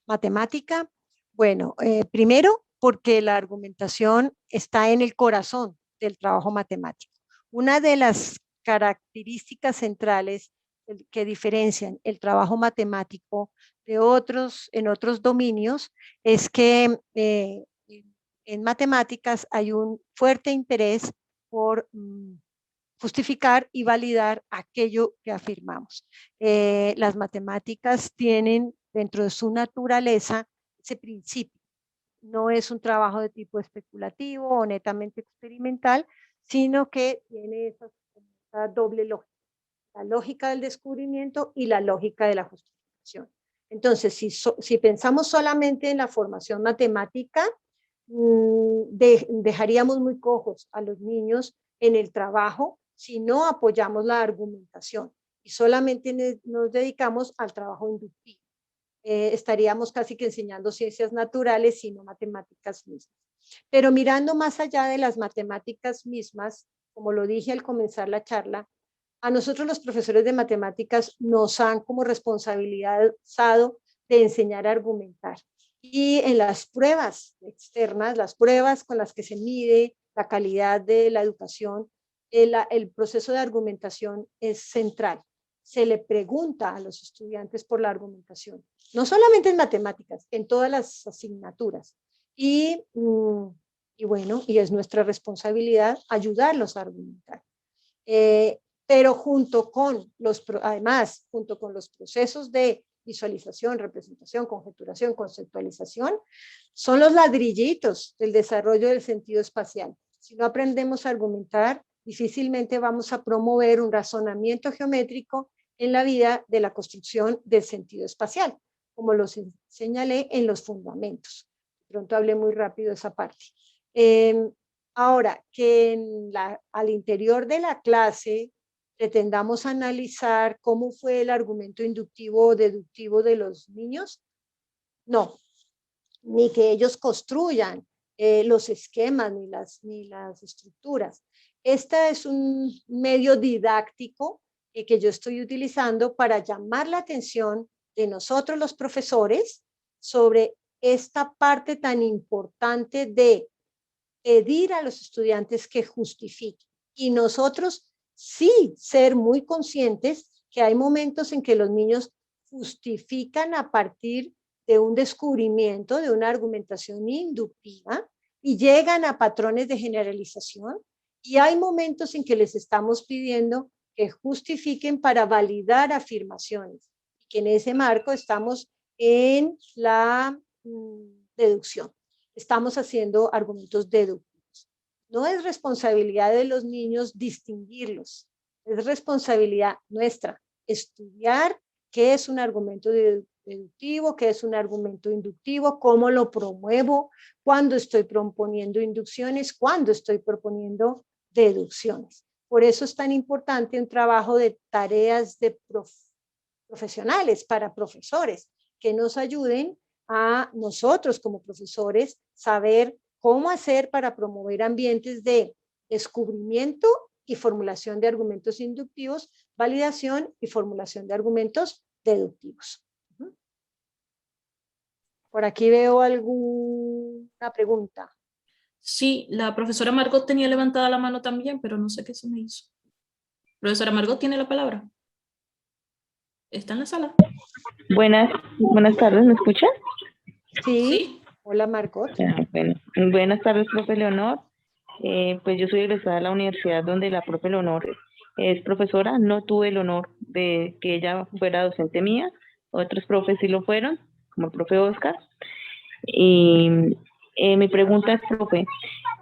matemática? Bueno, primero, porque la argumentación está en el corazón del trabajo matemático. Una de las características centrales que diferencian el trabajo matemático de otros, en otros dominios, es que en matemáticas hay un fuerte interés por justificar y validar aquello que afirmamos. Las matemáticas tienen dentro de su naturaleza ese principio. No es un trabajo de tipo especulativo o netamente experimental, sino que tiene esa doble lógica, la lógica del descubrimiento y la lógica de la justificación. Entonces, si pensamos solamente en la formación matemática, dejaríamos muy cojos a los niños en el trabajo si no apoyamos la argumentación y solamente nos dedicamos al trabajo inductivo. Estaríamos casi que enseñando ciencias naturales y no matemáticas mismas. Pero mirando más allá de las matemáticas mismas, como lo dije al comenzar la charla, a nosotros los profesores de matemáticas nos han como responsabilizado de enseñar a argumentar. Y en las pruebas externas, las pruebas con las que se mide la calidad de la educación, el proceso de argumentación es central. Se le pregunta a los estudiantes por la argumentación, no solamente en matemáticas, en todas las asignaturas. Y bueno, y es nuestra responsabilidad ayudarlos a argumentar. Pero además, junto con los procesos de visualización, representación, conjeturación, conceptualización, son los ladrillitos del desarrollo del sentido espacial. Si no aprendemos a argumentar, difícilmente vamos a promover un razonamiento geométrico en la vida de la construcción del sentido espacial, como lo señalé en los fundamentos. De pronto hablé muy rápido de esa parte. Ahora, que al interior de la clase pretendamos analizar cómo fue el argumento inductivo o deductivo de los niños, no, ni que ellos construyan los esquemas ni las estructuras. Este es un medio didáctico que yo estoy utilizando para llamar la atención de nosotros los profesores sobre esta parte tan importante de pedir a los estudiantes que justifiquen. Y nosotros sí ser muy conscientes que hay momentos en que los niños justifican a partir de un descubrimiento, de una argumentación inductiva, y llegan a patrones de generalización. Y hay momentos en que les estamos pidiendo que justifiquen para validar afirmaciones. Y que en ese marco estamos en la deducción. Estamos haciendo argumentos deductivos. No es responsabilidad de los niños distinguirlos, es responsabilidad nuestra estudiar qué es un argumento deductivo, qué es un argumento inductivo, cómo lo promuevo, cuándo estoy proponiendo inducciones, cuándo estoy proponiendo deducciones. Por eso es tan importante un trabajo de tareas de profesionales para profesores que nos ayuden a nosotros como profesores saber cómo hacer para promover ambientes de descubrimiento y formulación de argumentos inductivos, validación y formulación de argumentos deductivos. Por aquí veo alguna pregunta. Sí, la profesora Margot tenía levantada la mano también, pero no sé qué se me hizo. Profesora Margot, ¿tiene la palabra? ¿Está en la sala? Buenas tardes, ¿me escuchan? Sí. Hola, Margot. Bueno, buenas tardes, profe Leonor. Pues yo soy egresada de la universidad donde la profe Leonor es profesora. No tuve el honor de que ella fuera docente mía. Otros profes sí lo fueron, como el profe Oscar. Y mi pregunta es, profe,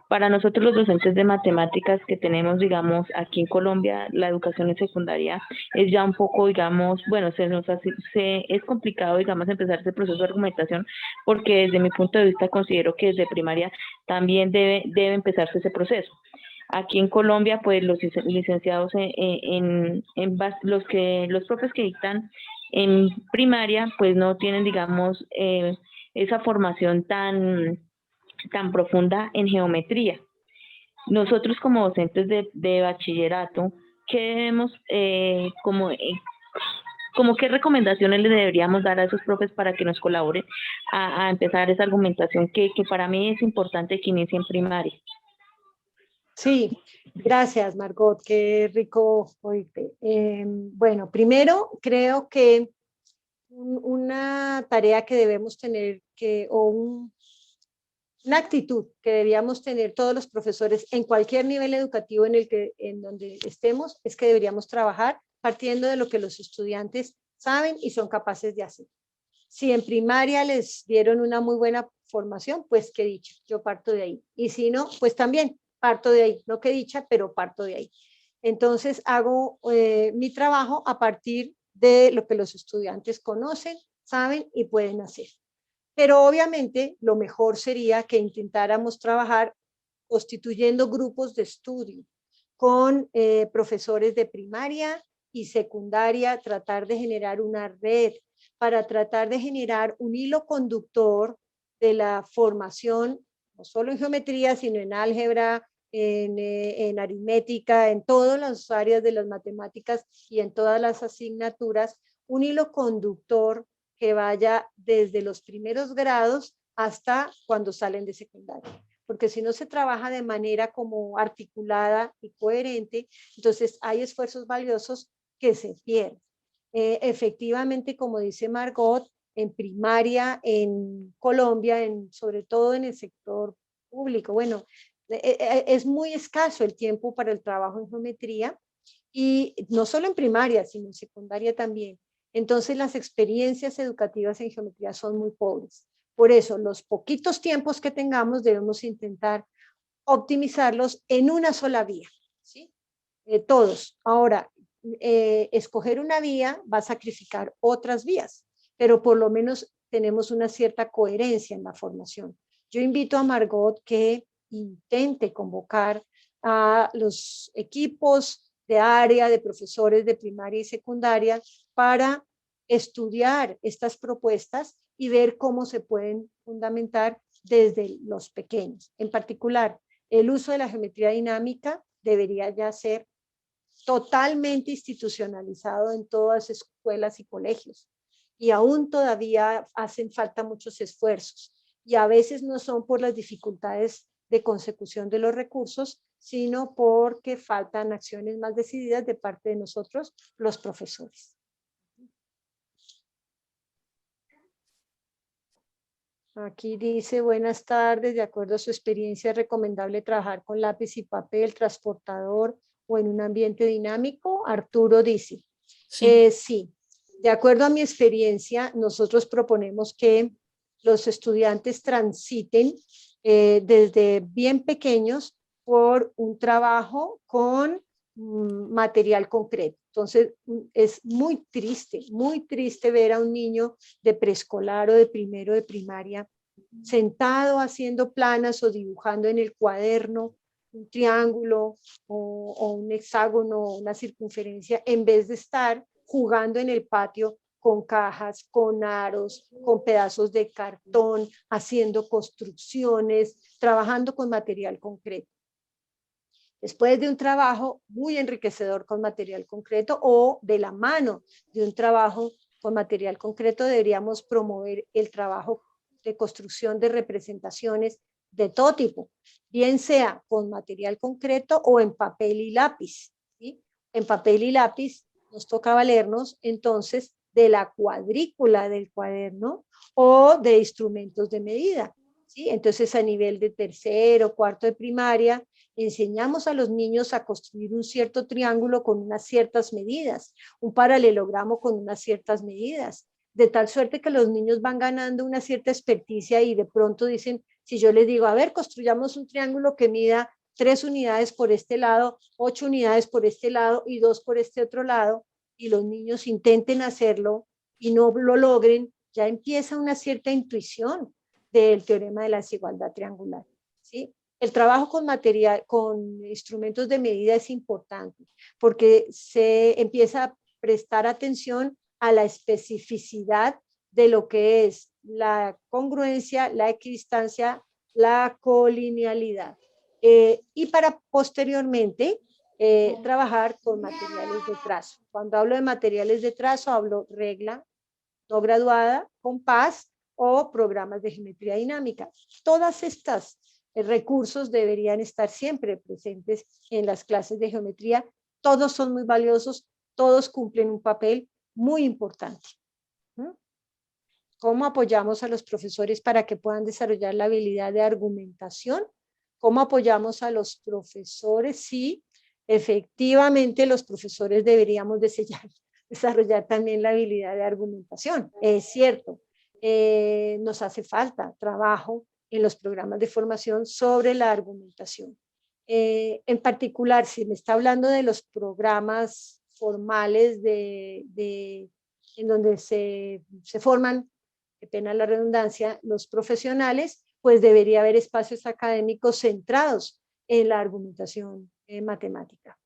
Para nosotros los docentes de matemáticas que tenemos, digamos, aquí en Colombia, la educación en secundaria es ya un poco, digamos, bueno, es complicado, digamos, empezar ese proceso de argumentación, porque desde mi punto de vista considero que desde primaria también debe empezarse ese proceso. Aquí en Colombia, pues los licenciados los profes que dictan en primaria, pues no tienen, digamos, esa formación tan profunda en geometría. Nosotros como docentes de bachillerato, ¿qué debemos, como qué recomendaciones le deberíamos dar a esos profes para que nos colaboren a empezar esa argumentación que para mí es importante que inicie en primaria? Sí, gracias Margot, qué rico oírte. Bueno, primero creo que una tarea que debemos tener una actitud que debíamos tener todos los profesores en cualquier nivel educativo en donde estemos, es que deberíamos trabajar partiendo de lo que los estudiantes saben y son capaces de hacer. Si en primaria les dieron una muy buena formación, pues qué dicha, yo parto de ahí. Y si no, pues también parto de ahí, no qué dicha, pero parto de ahí. Entonces hago mi trabajo a partir de lo que los estudiantes conocen, saben y pueden hacer. Pero obviamente lo mejor sería que intentáramos trabajar constituyendo grupos de estudio con profesores de primaria y secundaria, tratar de generar una red para tratar de generar un hilo conductor de la formación, no solo en geometría, sino en álgebra, en aritmética, en todas las áreas de las matemáticas y en todas las asignaturas, un hilo conductor que vaya desde los primeros grados hasta cuando salen de secundaria. Porque si no se trabaja de manera como articulada y coherente, entonces hay esfuerzos valiosos que se pierden. Efectivamente, como dice Margot, en primaria, en Colombia, sobre todo en el sector público, bueno, es muy escaso el tiempo para el trabajo en geometría y no solo en primaria, sino en secundaria también. Entonces las experiencias educativas en geometría son muy pobres. Por eso, los poquitos tiempos que tengamos debemos intentar optimizarlos en una sola vía, ¿sí? Todos. Ahora, escoger una vía va a sacrificar otras vías, pero por lo menos tenemos una cierta coherencia en la formación. Yo invito a Margot que intente convocar a los equipos de área, de profesores de primaria y secundaria para estudiar estas propuestas y ver cómo se pueden fundamentar desde los pequeños. En particular, el uso de la geometría dinámica debería ya ser totalmente institucionalizado en todas las escuelas y colegios. Y aún todavía hacen falta muchos esfuerzos. Y a veces no son por las dificultades de consecución de los recursos, sino porque faltan acciones más decididas de parte de nosotros, los profesores. Aquí dice, buenas tardes, de acuerdo a su experiencia, ¿es recomendable trabajar con lápiz y papel, transportador o en un ambiente dinámico? Arturo dice, Sí. sí, de acuerdo a mi experiencia, nosotros proponemos que los estudiantes transiten desde bien pequeños por un trabajo con material concreto. Entonces, es muy triste ver a un niño de preescolar o de primero de primaria sentado haciendo planas o dibujando en el cuaderno un triángulo o un hexágono, una circunferencia, en vez de estar jugando en el patio con cajas, con aros, con pedazos de cartón, haciendo construcciones, trabajando con material concreto. Después de un trabajo muy enriquecedor con material concreto o de la mano de un trabajo con material concreto, deberíamos promover el trabajo de construcción de representaciones de todo tipo, bien sea con material concreto o en papel y lápiz, ¿sí? En papel y lápiz nos toca valernos entonces de la cuadrícula del cuaderno o de instrumentos de medida, ¿sí? Entonces a nivel de tercero, cuarto de primaria, enseñamos a los niños a construir un cierto triángulo con unas ciertas medidas, un paralelogramo con unas ciertas medidas, de tal suerte que los niños van ganando una cierta experticia y de pronto dicen, Si yo les digo, a ver, construyamos un triángulo que mida 3 unidades por este lado, 8 unidades por este lado y 2 por este otro lado, y los niños intenten hacerlo y no lo logren, ya empieza una cierta intuición del teorema de la desigualdad triangular, ¿sí? El trabajo con material, con instrumentos de medida es importante, porque se empieza a prestar atención a la especificidad de lo que es la congruencia, la equidistancia, la colinealidad. Y para posteriormente trabajar con materiales de trazo. Cuando hablo de materiales de trazo, hablo regla no graduada, compás o programas de geometría dinámica. Todas estas recursos deberían estar siempre presentes en las clases de geometría. Todos son muy valiosos, todos cumplen un papel muy importante. ¿Cómo apoyamos a los profesores para que puedan desarrollar la habilidad de argumentación? ¿Cómo apoyamos a los profesores? Sí, efectivamente los profesores deberíamos desarrollar también la habilidad de argumentación. Es cierto, nos hace falta trabajo en los programas de formación sobre la argumentación. En particular, si me está hablando de los programas formales en donde se forman, qué pena la redundancia, los profesionales, pues debería haber espacios académicos centrados en la argumentación matemática.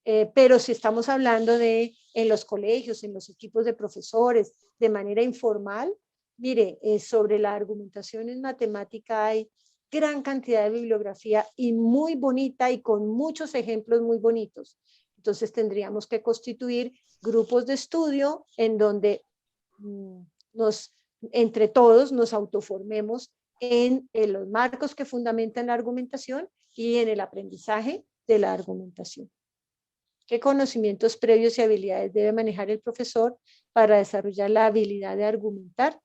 Pero si estamos hablando de en los colegios, en los equipos de profesores, de manera informal, mire, sobre la argumentación en matemática hay gran cantidad de bibliografía y muy bonita y con muchos ejemplos muy bonitos. Entonces tendríamos que constituir grupos de estudio en donde entre todos nos autoformemos en los marcos que fundamentan la argumentación y en el aprendizaje de la argumentación. ¿Qué conocimientos previos y habilidades debe manejar el profesor para desarrollar la habilidad de argumentar?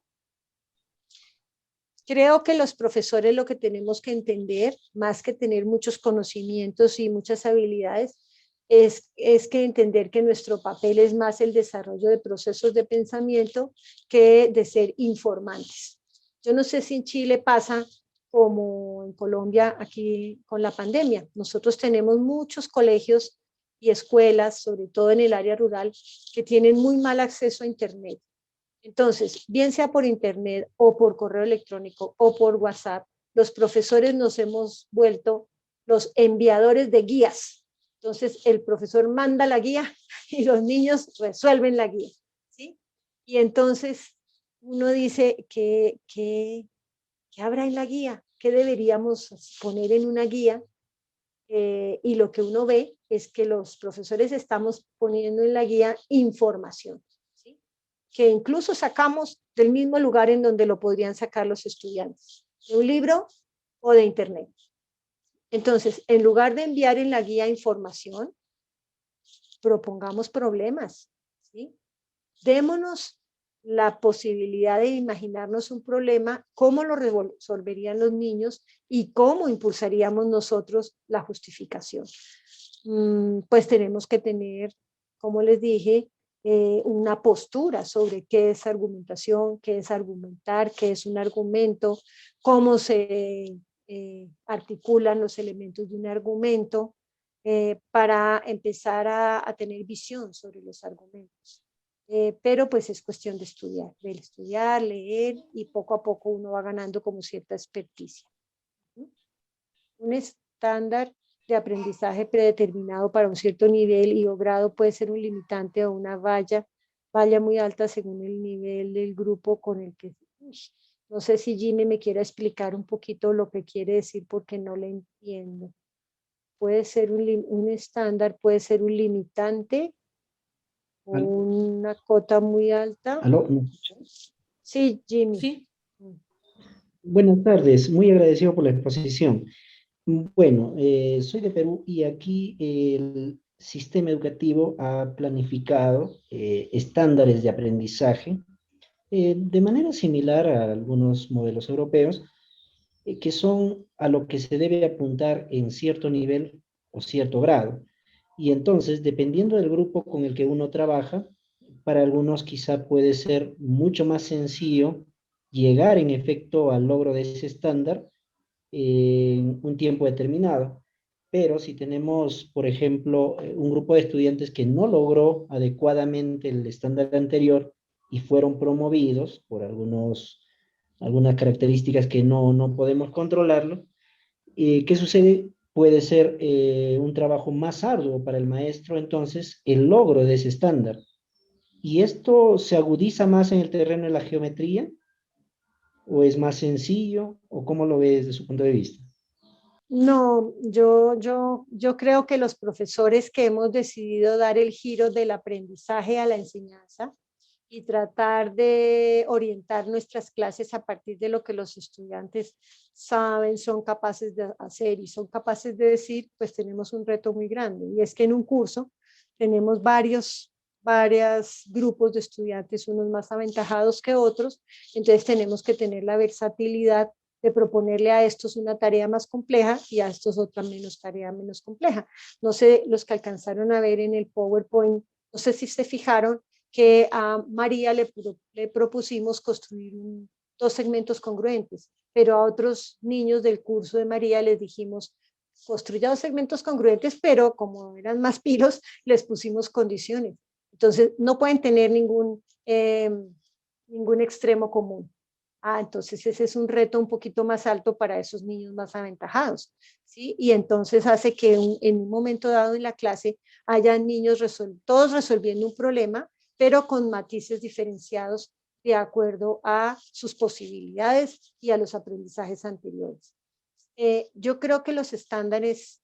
Creo que los profesores lo que tenemos que entender, más que tener muchos conocimientos y muchas habilidades, es que entender que nuestro papel es más el desarrollo de procesos de pensamiento que de ser informantes. Yo no sé si en Chile pasa como en Colombia aquí con la pandemia. Nosotros tenemos muchos colegios y escuelas, sobre todo en el área rural, que tienen muy mal acceso a Internet. Entonces, bien sea por Internet o por correo electrónico o por WhatsApp, los profesores nos hemos vuelto los enviadores de guías. Entonces, el profesor manda la guía y los niños resuelven la guía, ¿sí? Y entonces uno dice, ¿qué habrá en la guía? ¿Qué deberíamos poner en una guía? Y lo que uno ve es que los profesores estamos poniendo en la guía información, ¿sí? Que incluso sacamos del mismo lugar en donde lo podrían sacar los estudiantes, de un libro o de Internet. Entonces, en lugar de enviar en la guía información, propongamos problemas, ¿sí? Démonos la posibilidad de imaginarnos un problema, cómo lo resolverían los niños y cómo impulsaríamos nosotros la justificación. Pues tenemos que tener, como les dije, una postura sobre qué es argumentación, qué es argumentar, qué es un argumento, cómo se articulan los elementos de un argumento, para empezar a tener visión sobre los argumentos. Pero pues es cuestión de estudiar, leer, y poco a poco uno va ganando como cierta experticia. Un estándar de aprendizaje predeterminado para un cierto nivel y o grado puede ser un limitante o una valla muy alta según el nivel del grupo con el que... No sé si Jimmy me quiera explicar un poquito lo que quiere decir porque no le entiendo. Puede ser un estándar, puede ser un limitante o una cota muy alta. ¿Aló? ¿Me escuchan? Sí, Jimmy. Sí. Buenas tardes, muy agradecido por la exposición. Bueno, soy de Perú y aquí el sistema educativo ha planificado estándares de aprendizaje de manera similar a algunos modelos europeos, que son a lo que se debe apuntar en cierto nivel o cierto grado. Y entonces, dependiendo del grupo con el que uno trabaja, para algunos quizá puede ser mucho más sencillo llegar en efecto al logro de ese estándar en un tiempo determinado. Pero si tenemos, por ejemplo, un grupo de estudiantes que no logró adecuadamente el estándar anterior y fueron promovidos por algunas características que no podemos controlarlo, ¿qué sucede? Puede ser un trabajo más arduo para el maestro, entonces, el logro de ese estándar. ¿Y esto se agudiza más en el terreno de la geometría? ¿O es más sencillo? ¿O cómo lo ves desde su punto de vista? No, yo creo que los profesores que hemos decidido dar el giro del aprendizaje a la enseñanza y tratar de orientar nuestras clases a partir de lo que los estudiantes saben, son capaces de hacer y son capaces de decir, pues tenemos un reto muy grande. Y es que en un curso tenemos varios grupos de estudiantes, unos más aventajados que otros, entonces tenemos que tener la versatilidad de proponerle a estos una tarea más compleja y a estos otra tarea menos compleja. No sé, los que alcanzaron a ver en el PowerPoint, no sé si se fijaron que a María le propusimos construir dos segmentos congruentes, pero a otros niños del curso de María les dijimos, construya dos segmentos congruentes, pero como eran más pilos, les pusimos condiciones. Entonces, no pueden tener ningún extremo común. Entonces ese es un reto un poquito más alto para esos niños más aventajados, ¿sí? Y entonces hace que en un momento dado en la clase haya niños todos resolviendo un problema, pero con matices diferenciados de acuerdo a sus posibilidades y a los aprendizajes anteriores. Yo creo que los estándares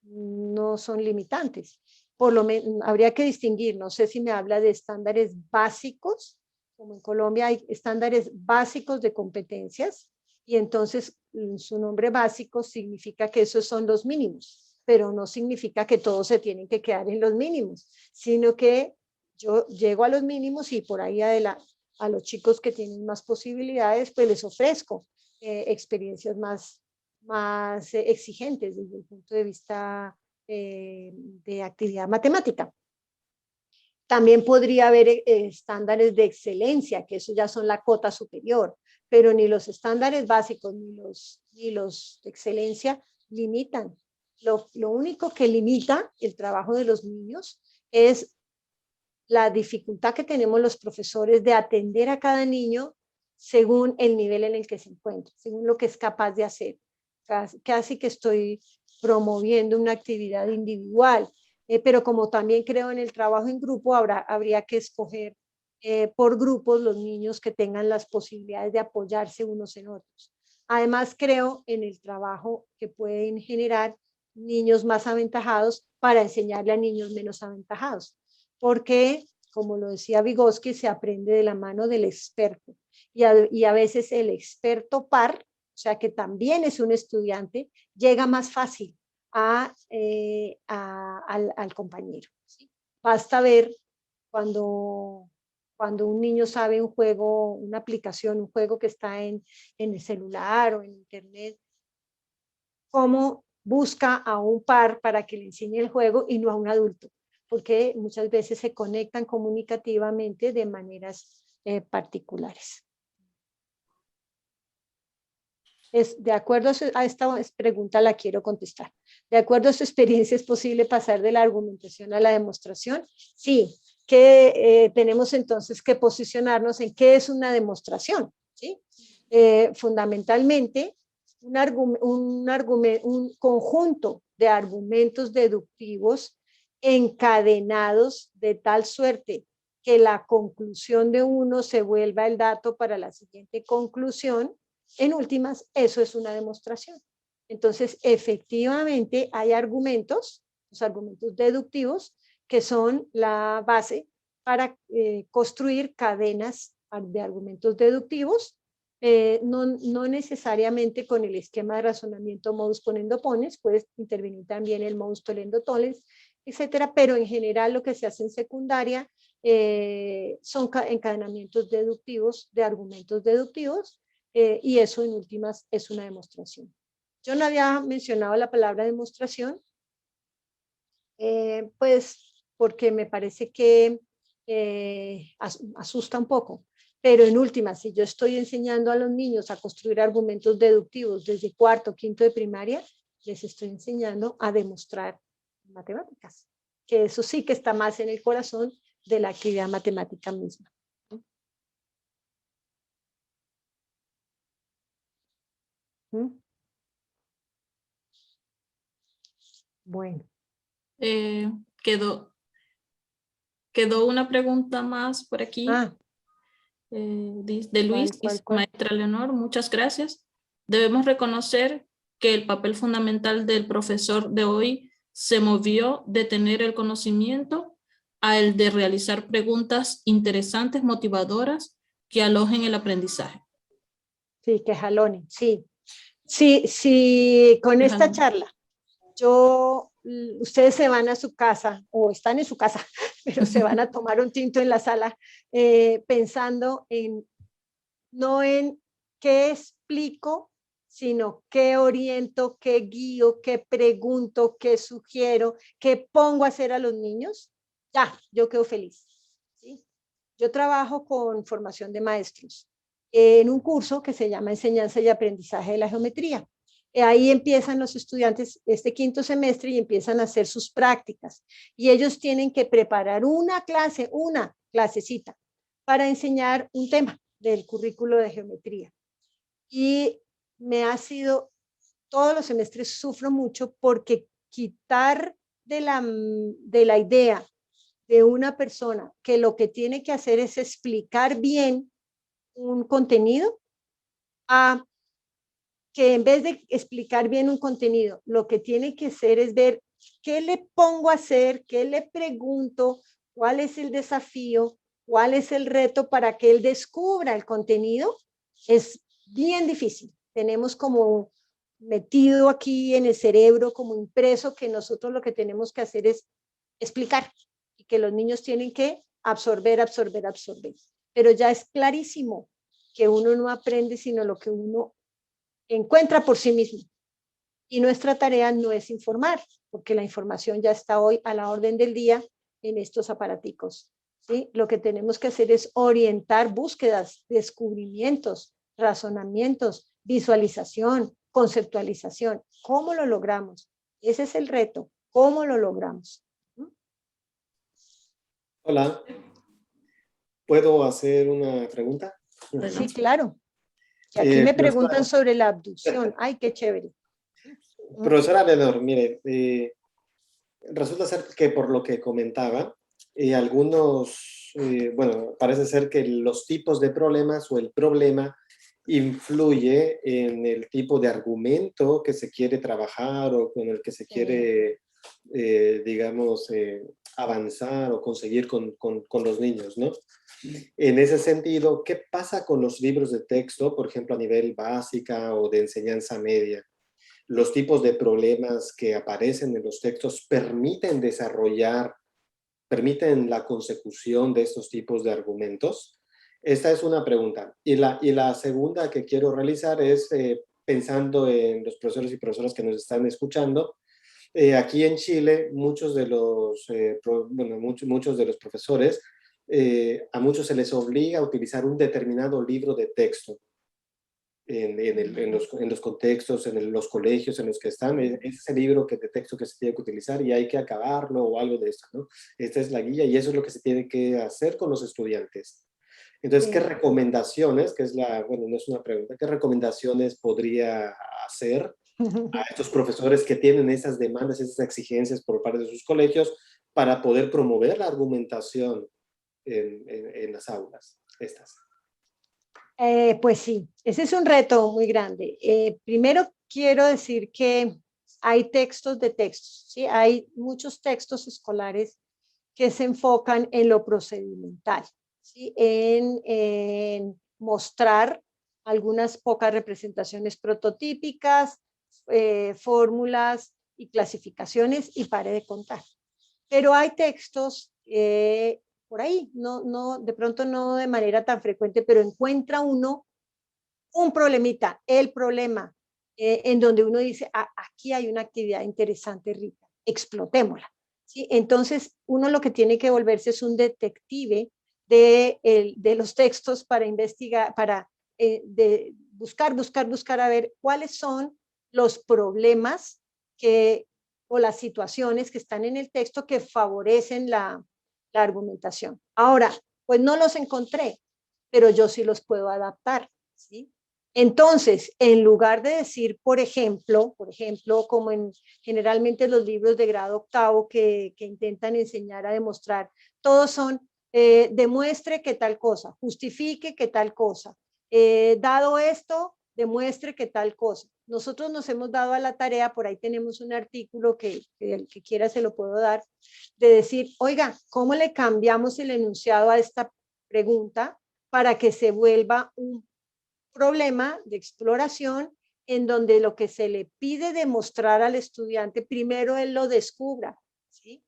no son limitantes. Por lo menos habría que distinguir, no sé si me habla de estándares básicos, como en Colombia hay estándares básicos de competencias, y entonces su nombre básico significa que esos son los mínimos, pero no significa que todos se tienen que quedar en los mínimos, sino que yo llego a los mínimos y por ahí a los chicos que tienen más posibilidades, pues les ofrezco experiencias más exigentes desde el punto de vista de actividad matemática. También podría haber estándares de excelencia, que eso ya son la cota superior, pero ni los estándares básicos ni los de excelencia limitan. Lo único que limita el trabajo de los niños es la dificultad que tenemos los profesores de atender a cada niño según el nivel en el que se encuentra, según lo que es capaz de hacer. Casi que estoy promoviendo una actividad individual, pero como también creo en el trabajo en grupo, habría que escoger por grupos los niños que tengan las posibilidades de apoyarse unos en otros. Además, creo en el trabajo que pueden generar niños más aventajados para enseñarle a niños menos aventajados, porque, como lo decía Vygotsky, se aprende de la mano del experto, y a veces el experto par, o sea que también es un estudiante, llega más fácil al compañero, ¿sí? Basta ver cuando un niño sabe un juego, una aplicación, un juego que está en el celular o en internet, cómo busca a un par para que le enseñe el juego y no a un adulto, porque muchas veces se conectan comunicativamente de maneras particulares. De acuerdo a esta pregunta la quiero contestar. ¿De acuerdo a su experiencia es posible pasar de la argumentación a la demostración? Sí, que tenemos entonces que posicionarnos en qué es una demostración, ¿sí? Fundamentalmente, un conjunto de argumentos deductivos encadenados de tal suerte que la conclusión de uno se vuelva el dato para la siguiente conclusión. En últimas, eso es una demostración. Entonces, efectivamente, hay argumentos, los argumentos deductivos, que son la base para construir cadenas de argumentos deductivos, no necesariamente con el esquema de razonamiento modus ponendo pones, puede intervenir también el modus tollendo tollens, etcétera, pero en general lo que se hace en secundaria son encadenamientos deductivos de argumentos deductivos, y eso en últimas es una demostración. Yo no había mencionado la palabra demostración, pues porque me parece que asusta un poco. Pero en última, si yo estoy enseñando a los niños a construir argumentos deductivos desde cuarto, quinto de primaria, les estoy enseñando a demostrar matemáticas, que eso sí que está más en el corazón de la actividad matemática misma. ¿Mm? Bueno. Quedó una pregunta más por aquí. De Luis, ¿Cuál? maestra Leonor, muchas gracias. Debemos reconocer que el papel fundamental del profesor de hoy se movió de tener el conocimiento a el de realizar preguntas interesantes, motivadoras, que alojen el aprendizaje. Sí, que jalonen, sí. Sí, con esta charla, ustedes se van a su casa, o están en su casa, pero se van a tomar un tinto en la sala, pensando no en qué explico, sino qué oriento, qué guío, qué pregunto, qué sugiero, qué pongo a hacer a los niños. Ya, yo quedo feliz. ¿Sí? Yo trabajo con formación de maestros en un curso que se llama Enseñanza y Aprendizaje de la Geometría. Ahí empiezan los estudiantes este quinto semestre y empiezan a hacer sus prácticas. Y ellos tienen que preparar una clasecita, para enseñar un tema del currículo de geometría. Y todos los semestres sufro mucho porque quitar de la idea de una persona que lo que tiene que hacer es explicar bien un contenido, a que en vez de explicar bien un contenido, lo que tiene que hacer es ver qué le pongo a hacer, qué le pregunto, cuál es el desafío, cuál es el reto para que él descubra el contenido. Es bien difícil. Tenemos como metido aquí en el cerebro, como impreso, que nosotros lo que tenemos que hacer es explicar y que los niños tienen que absorber. Pero ya es clarísimo que uno no aprende sino lo que uno encuentra por sí mismo. Y nuestra tarea no es informar, porque la información ya está hoy a la orden del día en estos aparaticos. ¿Sí? Lo que tenemos que hacer es orientar búsquedas, descubrimientos, razonamientos, visualización, conceptualización. ¿Cómo lo logramos? Ese es el reto. ¿Cómo lo logramos? Hola. ¿Puedo hacer una pregunta? Sí, claro. Y aquí me preguntan sobre la abducción. Ay, qué chévere. Profesora Leonor, mire, resulta ser que por lo que comentaba, bueno, parece ser que los tipos de problemas o el problema influye en el tipo de argumento que se quiere trabajar o con el que se quiere, digamos, avanzar o conseguir con los niños, ¿no? En ese sentido, ¿qué pasa con los libros de texto, por ejemplo, a nivel básica o de enseñanza media? Los tipos de problemas que aparecen en los textos permiten la consecución de estos tipos de argumentos. Esta es una pregunta. Y la segunda que quiero realizar es pensando en los profesores y profesoras que nos están escuchando. Aquí en Chile, muchos de los profesores, a muchos se les obliga a utilizar un determinado libro de texto. En los contextos, en los colegios en los que están, es ese libro de texto que se tiene que utilizar y hay que acabarlo o algo de esto, ¿no? Esta es la guía y eso es lo que se tiene que hacer con los estudiantes. Entonces, ¿qué recomendaciones, bueno, no es una pregunta, qué recomendaciones podría hacer a estos profesores que tienen esas demandas, esas exigencias por parte de sus colegios para poder promover la argumentación en las aulas estas? Pues sí, ese es un reto muy grande. Primero quiero decir que hay textos de textos, ¿sí? Hay muchos textos escolares que se enfocan en lo procedimental, ¿sí? En mostrar algunas pocas representaciones prototípicas, fórmulas y clasificaciones y pare de contar. Pero hay textos por ahí, de pronto no de manera tan frecuente, pero encuentra uno un problemita, el problema, en donde uno dice, aquí hay una actividad interesante, rica, explotémosla. ¿Sí? Entonces, uno lo que tiene que volverse es un detective de los textos para investigar, para buscar a ver cuáles son los problemas o las situaciones que están en el texto que favorecen la argumentación. Ahora, pues no los encontré, pero yo sí los puedo adaptar, ¿sí? Entonces, en lugar de decir, por ejemplo, como generalmente los libros de grado octavo que intentan enseñar a demostrar, todos son, demuestre que tal cosa, justifique que tal cosa, dado esto, demuestre que tal cosa. Nosotros nos hemos dado a la tarea, por ahí tenemos un artículo que el que quiera se lo puedo dar, de decir, oiga, ¿cómo le cambiamos el enunciado a esta pregunta para que se vuelva un problema de exploración en donde lo que se le pide demostrar al estudiante, primero él lo descubra, ¿sí?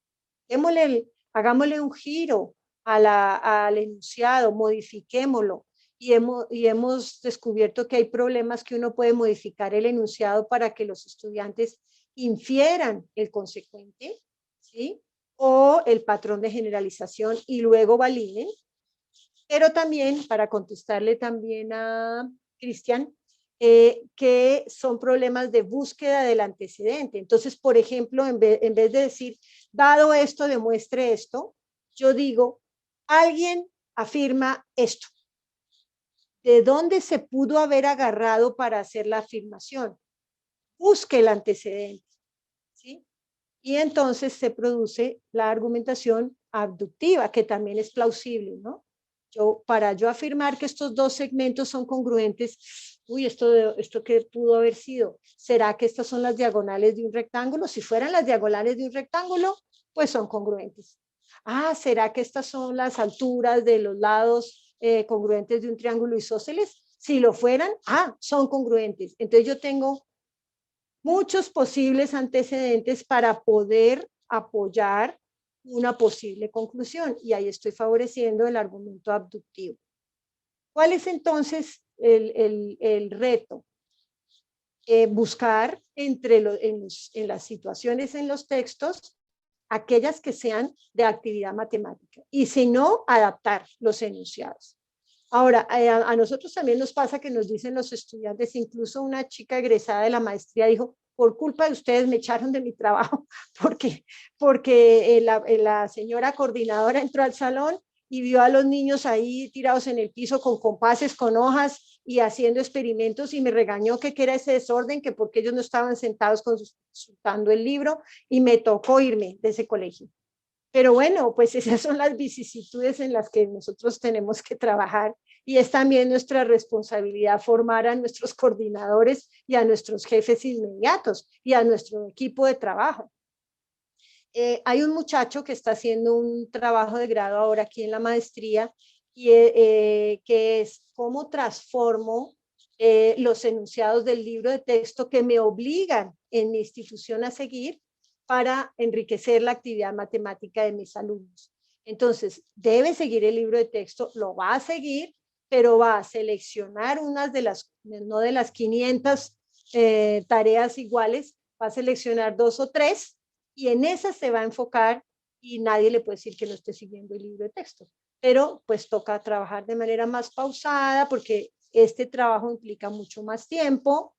Hagámosle un giro al enunciado, modifiquémoslo, y hemos descubierto que hay problemas que uno puede modificar el enunciado para que los estudiantes infieran el consecuente, ¿sí? O el patrón de generalización y luego validen. Pero también, para contestarle también a Cristian, que son problemas de búsqueda del antecedente. Entonces, por ejemplo, en vez de decir, dado esto, demuestre esto, yo digo, alguien afirma esto. ¿De dónde se pudo haber agarrado para hacer la afirmación? Busque el antecedente, ¿sí? Y entonces se produce la argumentación abductiva, que también es plausible, ¿no? Para yo afirmar que estos dos segmentos son congruentes, ¿esto qué pudo haber sido? ¿Será que estas son las diagonales de un rectángulo? Si fueran las diagonales de un rectángulo, pues son congruentes. ¿Será que estas son las alturas de los lados congruentes de un triángulo isósceles? Si lo fueran, son congruentes. Entonces yo tengo muchos posibles antecedentes para poder apoyar una posible conclusión, y ahí estoy favoreciendo el argumento abductivo. ¿Cuál es entonces el reto? Buscar en las situaciones en los textos aquellas que sean de actividad matemática, y si no, adaptar los enunciados. Ahora, a nosotros también nos pasa que nos dicen los estudiantes, incluso una chica egresada de la maestría dijo, por culpa de ustedes me echaron de mi trabajo, porque la señora coordinadora entró al salón y vio a los niños ahí tirados en el piso con compases, con hojas y haciendo experimentos, y me regañó que era ese desorden, que porque ellos no estaban sentados consultando el libro, y me tocó irme de ese colegio. Pero bueno, pues esas son las vicisitudes en las que nosotros tenemos que trabajar, y es también nuestra responsabilidad formar a nuestros coordinadores y a nuestros jefes inmediatos y a nuestro equipo de trabajo. Hay un muchacho que está haciendo un trabajo de grado ahora aquí en la maestría, y que es cómo transformo los enunciados del libro de texto que me obligan en mi institución a seguir para enriquecer la actividad matemática de mis alumnos. Entonces, debe seguir el libro de texto, lo va a seguir, pero va a seleccionar unas de las, no de las 500 tareas iguales, va a seleccionar 2 o 3, y en esas se va a enfocar, y nadie le puede decir que no esté siguiendo el libro de texto. Pero pues toca trabajar de manera más pausada, porque este trabajo implica mucho más tiempo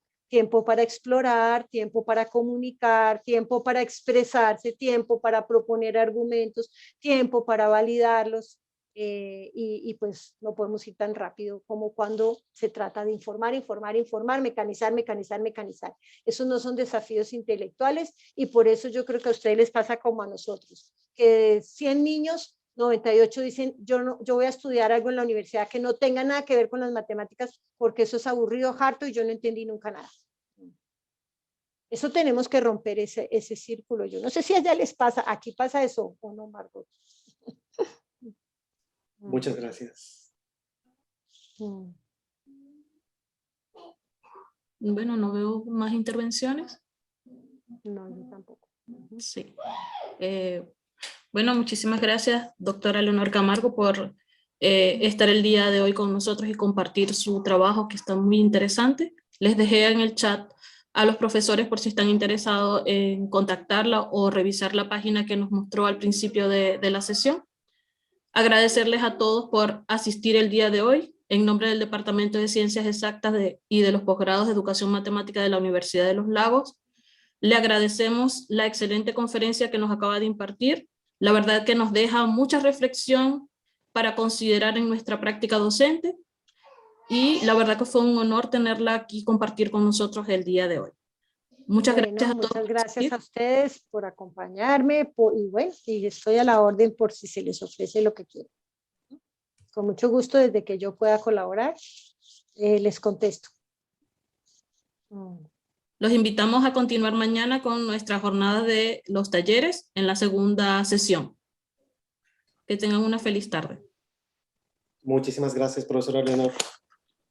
para explorar, tiempo para comunicar, tiempo para expresarse, tiempo para proponer argumentos, tiempo para validarlos, y pues no podemos ir tan rápido como cuando se trata de informar, mecanizar. Esos no son desafíos intelectuales, y por eso yo creo que a ustedes les pasa como a nosotros, que de 100 niños, 98 dicen, yo voy a estudiar algo en la universidad que no tenga nada que ver con las matemáticas, porque eso es aburrido, harto, y yo no entendí nunca nada. Eso tenemos que romper ese círculo. Yo no sé si allá les pasa, aquí pasa eso o no, Margot. Muchas gracias. Bueno, no veo más intervenciones. No, yo tampoco. Sí. Bueno, muchísimas gracias, doctora Leonor Camargo, por estar el día de hoy con nosotros y compartir su trabajo, que está muy interesante. Les dejé en el chat a los profesores por si están interesados en contactarla o revisar la página que nos mostró al principio de la sesión. Agradecerles a todos por asistir el día de hoy. En nombre del Departamento de Ciencias Exactas y de los posgrados de Educación Matemática de la Universidad de Los Lagos, le agradecemos la excelente conferencia que nos acaba de impartir. La verdad que nos deja mucha reflexión para considerar en nuestra práctica docente, y la verdad que fue un honor tenerla aquí, compartir con nosotros el día de hoy. Muchas gracias a todos. Muchas gracias a ustedes por acompañarme y bueno, y estoy a la orden por si se les ofrece lo que quieran. Con mucho gusto, desde que yo pueda colaborar, les contesto. Los invitamos a continuar mañana con nuestra jornada de los talleres en la segunda sesión. Que tengan una feliz tarde. Muchísimas gracias, profesora Leonor.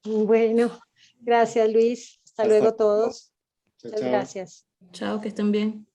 Bueno, gracias Luis. Hasta luego todos. Muchas gracias. Chao, que estén bien.